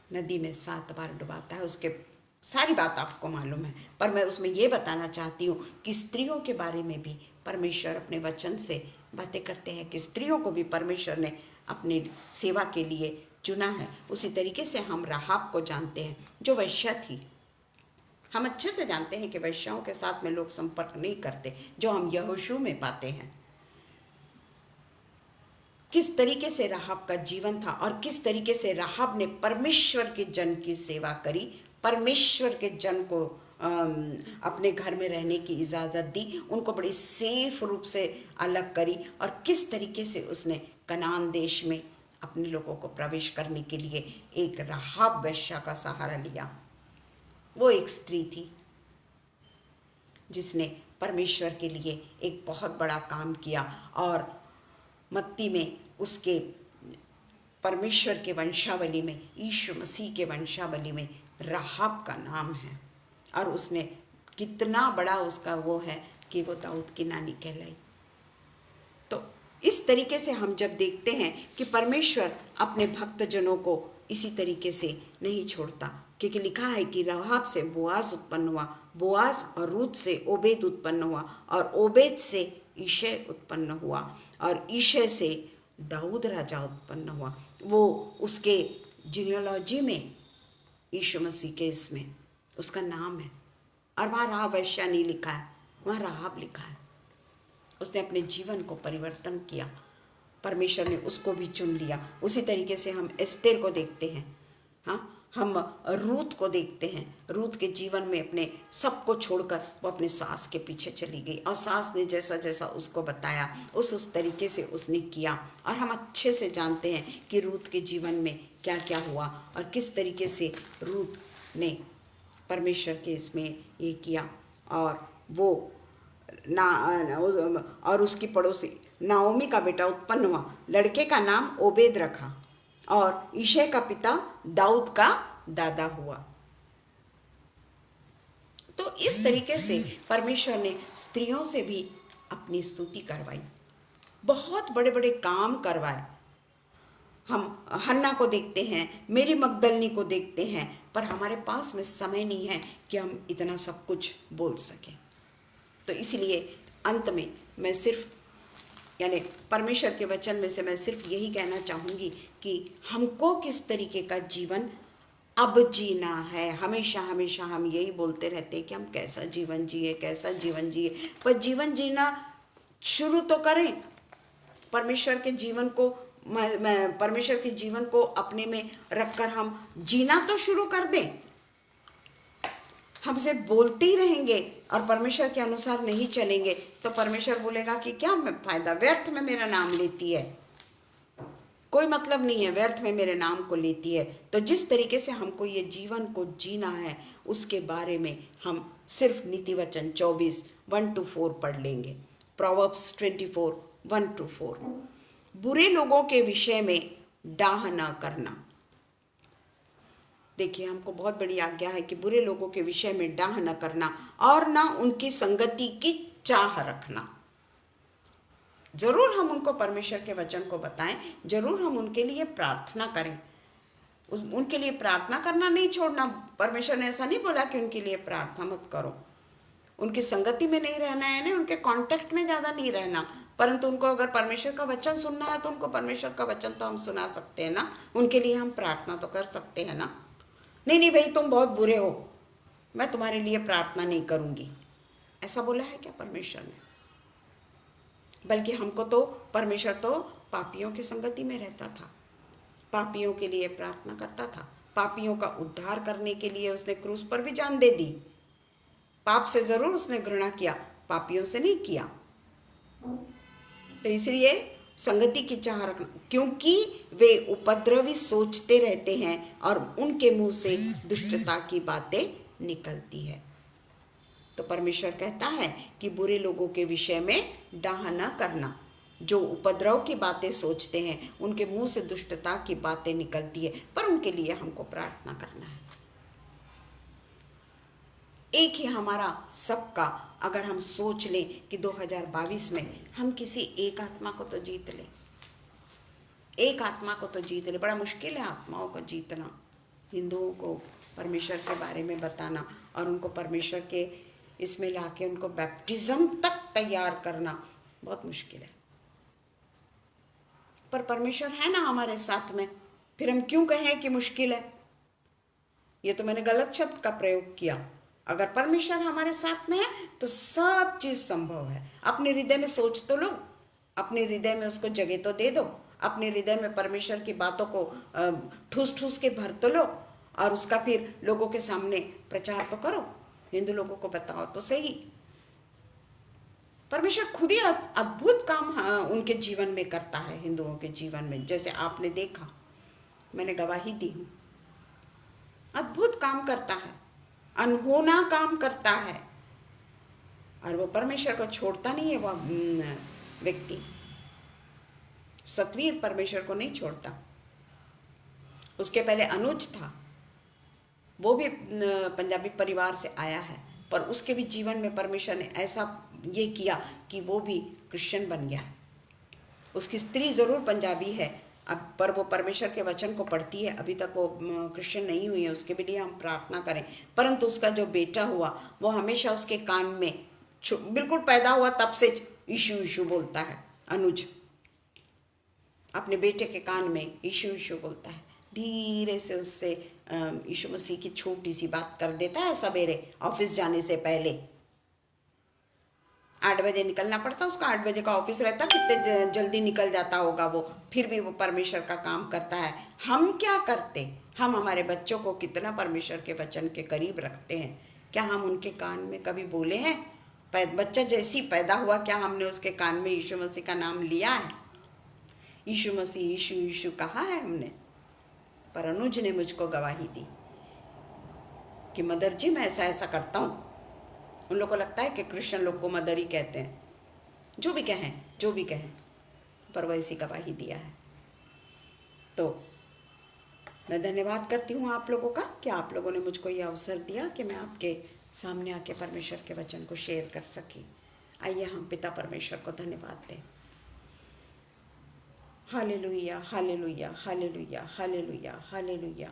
नदी में 7 बार डुबाता है। उसके सारी बात आपको मालूम है, पर मैं उसमें ये बताना चाहती हूँ कि स्त्रियों के बारे में भी परमेश्वर अपने वचन से बातें करते हैं कि स्त्रियों को भी परमेश्वर ने अपनी सेवा के लिए चुना है। उसी तरीके से हम राहाब को जानते हैं जो वैश्या थी। हम अच्छे से जानते हैं कि वैश्याओं के साथ में लोग संपर्क नहीं करते, जो हम यहोशू में पाते हैं। किस तरीके से राहाब का जीवन था और किस तरीके से राहाब ने परमेश्वर के जन की सेवा करी, परमेश्वर के जन को अपने घर में रहने की इजाज़त दी, उनको बड़ी सेफ रूप से अलग करी, और किस तरीके से उसने कनान देश में अपने लोगों को प्रवेश करने के लिए एक राहाब वेश्या का सहारा लिया। वो एक स्त्री थी जिसने परमेश्वर के लिए एक बहुत बड़ा काम किया, और मत्ती में उसके परमेश्वर के वंशावली में, यीशु मसीह के वंशावली में राहाब का नाम है। और उसने कितना बड़ा उसका वो है कि वो दाऊद की नानी कहलाई। तो इस तरीके से हम जब देखते हैं कि परमेश्वर अपने भक्तजनों को इसी तरीके से नहीं छोड़ता, क्योंकि लिखा है कि राहाब से बोआज उत्पन्न हुआ, बोआज और रूत से ओबेद उत्पन्न हुआ, और ओबेद से ईशै उत्पन्न हुआ, और ईशै से दाऊद राजा उत्पन्न हुआ। वो उसके जीनियोलॉजी में यीशु मसीह के इसमें उसका नाम है, और वहाँ राहाब वैश्या नहीं लिखा है, वहाँ राहाब लिखा है। उसने अपने जीवन को परिवर्तन किया, परमेश्वर ने उसको भी चुन लिया। उसी तरीके से हम एस्तेर को देखते हैं। हाँ, हम रूत को देखते हैं। रूत के जीवन में अपने सब को छोड़कर वो अपने सास के पीछे चली गई और सास ने जैसा जैसा उसको बताया उस तरीके से उसने किया। और हम अच्छे से जानते हैं कि रूत के जीवन में क्या क्या हुआ और किस तरीके से रूत ने परमेश्वर के इसमें ये किया। और वो और उसकी पड़ोसी नाओमी का बेटा उत्पन्न हुआ। लड़के का नाम ओबेद रखा और ईशे का पिता दाऊद का दादा हुआ। तो इस तरीके से परमेश्वर ने स्त्रियों से भी अपनी स्तुति करवाई, बहुत बड़े बड़े काम करवाए। हम हन्ना को देखते हैं, मेरी मगदलनी को देखते हैं, पर हमारे पास में समय नहीं है कि हम इतना सब कुछ बोल सकें। तो इसलिए अंत में मैं सिर्फ यानी परमेश्वर के वचन में से मैं सिर्फ यही कहना चाहूँगी कि हमको किस तरीके का जीवन अब जीना है। हमेशा हमेशा हम यही बोलते रहते हैं कि हम कैसा जीवन जिए, कैसा जीवन जिए, पर जीवन जीना शुरू तो करें। परमेश्वर के जीवन को परमेश्वर के जीवन को अपने में रखकर हम जीना तो शुरू कर दें। हम सिर्फ बोलते ही रहेंगे और परमेश्वर के अनुसार नहीं चलेंगे तो परमेश्वर बोलेगा कि क्या फायदा, व्यर्थ में मेरा नाम लेती है, कोई मतलब नहीं है, व्यर्थ में मेरे नाम को लेती है। तो जिस तरीके से हमको ये जीवन को जीना है उसके बारे में हम सिर्फ नीति वचन 24:1-4 पढ़ लेंगे। प्रोवर्ब्स 24:1-4। बुरे लोगों के विषय में डाह न करना। देखिए, हमको बहुत बड़ी आज्ञा है कि बुरे लोगों के विषय में डाह न करना और ना उनकी संगति की चाह रखना। जरूर हम उनको परमेश्वर के वचन को बताएं, जरूर हम उनके लिए प्रार्थना करें। उनके लिए प्रार्थना करना नहीं छोड़ना। परमेश्वर ने ऐसा नहीं बोला कि उनके लिए प्रार्थना मत करो, उनकी संगति में नहीं रहना है ना, उनके कांटेक्ट में ज़्यादा नहीं रहना, परंतु उनको अगर परमेश्वर का वचन सुनना है तो उनको परमेश्वर का वचन तो हम सुना सकते हैं ना, उनके लिए हम प्रार्थना तो कर सकते हैं ना। नहीं नहीं भाई, तुम बहुत बुरे हो, मैं तुम्हारे लिए प्रार्थना नहीं करूँगी, ऐसा बोला है क्या परमेश्वर ने? बल्कि हमको तो परमेश्वर तो पापियों की संगति में रहता था, पापियों के लिए प्रार्थना करता था, पापियों का उद्धार करने के लिए उसने क्रूस पर भी जान दे दी। पाप से जरूर उसने घृणा किया, पापियों से नहीं किया। तो इसलिए संगति की चाह रखना, क्योंकि वे उपद्रवी सोचते रहते हैं और उनके मुंह से दुष्टता की बातें निकलती है। तो परमेश्वर कहता है कि बुरे लोगों के विषय में डाह न करना। जो उपद्रव की बातें सोचते हैं उनके मुंह से दुष्टता की बातें निकलती है, पर उनके लिए हमको प्रार्थना करना है। एक ही हमारा सबका अगर हम सोच लें कि 2022 में हम किसी एक आत्मा को तो जीत लें, एक आत्मा को तो जीत लें। बड़ा मुश्किल है आत्माओं को जीतना, हिंदुओं को परमेश्वर के बारे में बताना और उनको परमेश्वर के इसमें लाके उनको बैप्टिज्म तक तैयार करना बहुत मुश्किल है। पर परमेश्वर है ना हमारे साथ में, फिर हम क्यों कहें कि मुश्किल है? ये तो मैंने गलत शब्द का प्रयोग किया। अगर परमेश्वर हमारे साथ में है तो सब चीज संभव है। अपने हृदय में सोच तो लो, अपने हृदय में उसको जगह तो दे दो, अपने हृदय में परमेश्वर की बातों को ठूस ठूस के भर तो लो और उसका फिर लोगों के सामने प्रचार तो करो, हिंदू लोगों को बताओ तो सही। परमेश्वर खुद ही अद्भुत काम उनके जीवन में करता है, हिंदुओं के जीवन में, जैसे आपने देखा, मैंने गवाही दी हूँ। अद्भुत काम करता है, अनहोना काम करता है, और वो परमेश्वर को छोड़ता नहीं है। वो व्यक्ति सतवीर परमेश्वर को नहीं छोड़ता। उसके पहले अनुज था, वो भी पंजाबी परिवार से आया है, पर उसके भी जीवन में परमेश्वर ने ऐसा ये किया कि वो भी क्रिश्चियन बन गया। उसकी स्त्री ज़रूर पंजाबी है अब, पर वो परमेश्वर के वचन को पढ़ती है, अभी तक वो क्रिश्चियन नहीं हुई है, उसके भी लिए हम प्रार्थना करें। परंतु उसका जो बेटा हुआ वो हमेशा उसके कान में, बिल्कुल पैदा हुआ तब से यीशु यीशु बोलता है। अनुज अपने बेटे के कान में यीशु यीशु बोलता है, धीरे से उससे यीशु मसीह की छोटी सी बात कर देता है सवेरे ऑफिस जाने से पहले। 8 बजे निकलना पड़ता, उसका 8 बजे का ऑफिस रहता, कितने जल्दी निकल जाता होगा वो, फिर भी वो परमेश्वर का काम करता है। हम क्या करते, हम हमारे बच्चों को कितना परमेश्वर के वचन के करीब रखते हैं? क्या हम उनके कान में कभी बोले हैं? बच्चा जैसी पैदा हुआ, क्या हमने उसके कान में यीशु मसीह का नाम लिया है? यीशु मसीह, यीशु यीशु कहा है हमने। पर अनुज ने मुझको गवाही दी कि मदर जी मैं ऐसा ऐसा करता हूँ। उन लोगों को लगता है कि क्रिश्चियन लोग को मदर ही कहते हैं, जो भी कहें, पर वो ऐसी गवाही दिया है। तो मैं धन्यवाद करती हूँ आप लोगों का कि आप लोगों ने मुझको ये अवसर दिया कि मैं आपके सामने आके परमेश्वर के वचन को शेयर कर सकी। आइए हम पिता परमेश्वर को धन्यवाद दें। हालेलुया, हालेलुया, हालेलुया, हालेलुया, हालेलुया।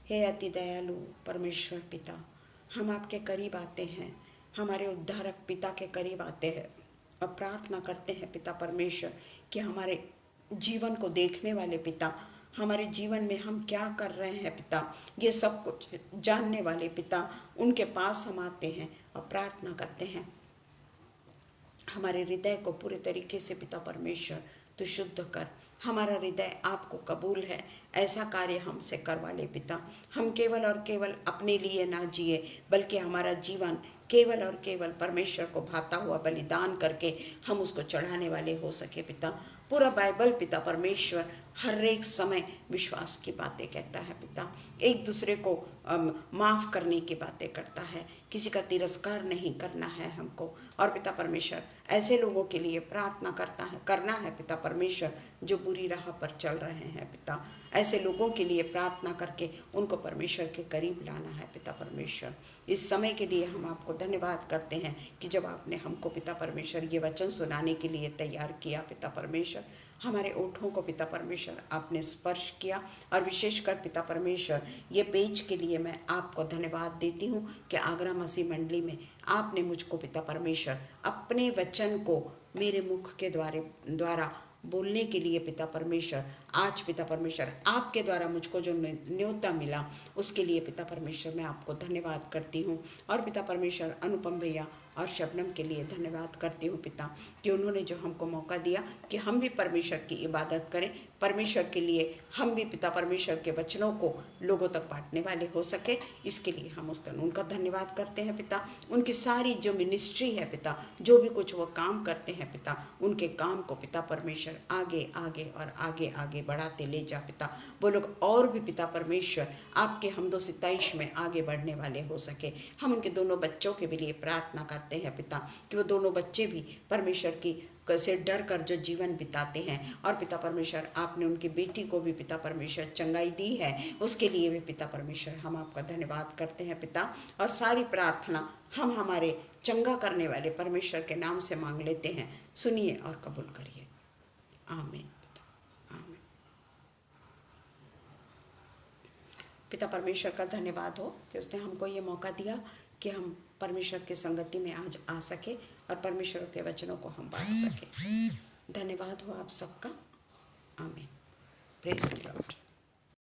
हे अति दयालु परमेश्वर पिता, हम आपके करीब आते हैं, हमारे उद्धारक पिता के करीब आते हैं और प्रार्थना करते हैं पिता परमेश्वर कि हमारे जीवन को देखने वाले पिता, हमारे जीवन में हम क्या कर रहे हैं पिता, ये सब कुछ जानने वाले पिता, उनके पास हम आते हैं और प्रार्थना करते हैं। हमारे हृदय को पूरे तरीके से पिता परमेश्वर तू शुद्ध कर। हमारा हृदय आपको कबूल है, ऐसा कार्य हमसे करवा ले पिता। हम केवल और केवल अपने लिए ना जिए, बल्कि हमारा जीवन केवल और केवल परमेश्वर को भाता हुआ बलिदान करके हम उसको चढ़ाने वाले हो सके पिता। पूरा बाइबल पिता परमेश्वर हर एक समय विश्वास की बातें कहता है पिता, एक दूसरे को माफ़ करने की बातें करता है, किसी का तिरस्कार नहीं करना है हमको। और पिता परमेश्वर ऐसे लोगों के लिए प्रार्थना करना है पिता परमेश्वर जो बुरी राह पर चल रहे हैं पिता। ऐसे लोगों के लिए प्रार्थना करके उनको परमेश्वर के करीब लाना है पिता परमेश्वर। इस समय के लिए हम आपको धन्यवाद करते हैं कि जब आपने हमको पिता परमेश्वर ये वचन सुनाने के लिए तैयार किया पिता परमेश्वर, हमारे ओठों को पिता परमेश्वर आपने स्पर्श किया। और विशेषकर पिता परमेश्वर ये पेज के लिए मैं आपको धन्यवाद देती हूँ कि आगरा मसीह मंडली में आपने मुझको पिता परमेश्वर अपने वचन को मेरे मुख के द्वारा बोलने के लिए पिता परमेश्वर, आज पिता परमेश्वर आपके द्वारा मुझको जो न्योता मिला उसके लिए पिता परमेश्वर मैं आपको धन्यवाद करती हूँ। और पिता परमेश्वर अनुपम भैया और शबनम के लिए धन्यवाद करती हूँ पिता कि उन्होंने जो हमको मौका दिया कि हम भी परमेश्वर की इबादत करें, परमेश्वर के लिए हम भी पिता परमेश्वर के वचनों को लोगों तक बांटने वाले हो सके। इसके लिए हम उनका धन्यवाद करते हैं पिता। उनकी सारी जो मिनिस्ट्री है पिता, जो भी कुछ वो काम करते हैं पिता, उनके काम को पिता परमेश्वर आगे आगे और आगे आगे बढ़ाते ले जा पिता। वो लोग और भी पिता परमेश्वर आपके हमदो सिताइश में आगे बढ़ने वाले हो सके। हम उनके दोनों बच्चों के भी लिए प्रार्थना करते हैं पिता कि वो दोनों बच्चे भी परमेश्वर की से डर कर जो जीवन बिताते हैं। और पिता परमेश्वर आपने उनकी बेटी को भी पिता परमेश्वर चंगाई दी है, उसके लिए भी पिता परमेश्वर हम आपका धन्यवाद करते हैं पिता। और सारी प्रार्थना हम हमारे चंगा करने वाले परमेश्वर के नाम से मांग लेते हैं, सुनिए और कबूल करिए। आमीन। आमीन। पिता परमेश्वर का धन्यवाद हो कि उसने हमको ये मौका दिया कि हम परमेश्वर की संगति में आज आ सके और परमेश्वर के वचनों को हम बांट सके। धन्यवाद हो आप सबका। आमीन। Praise the Lord.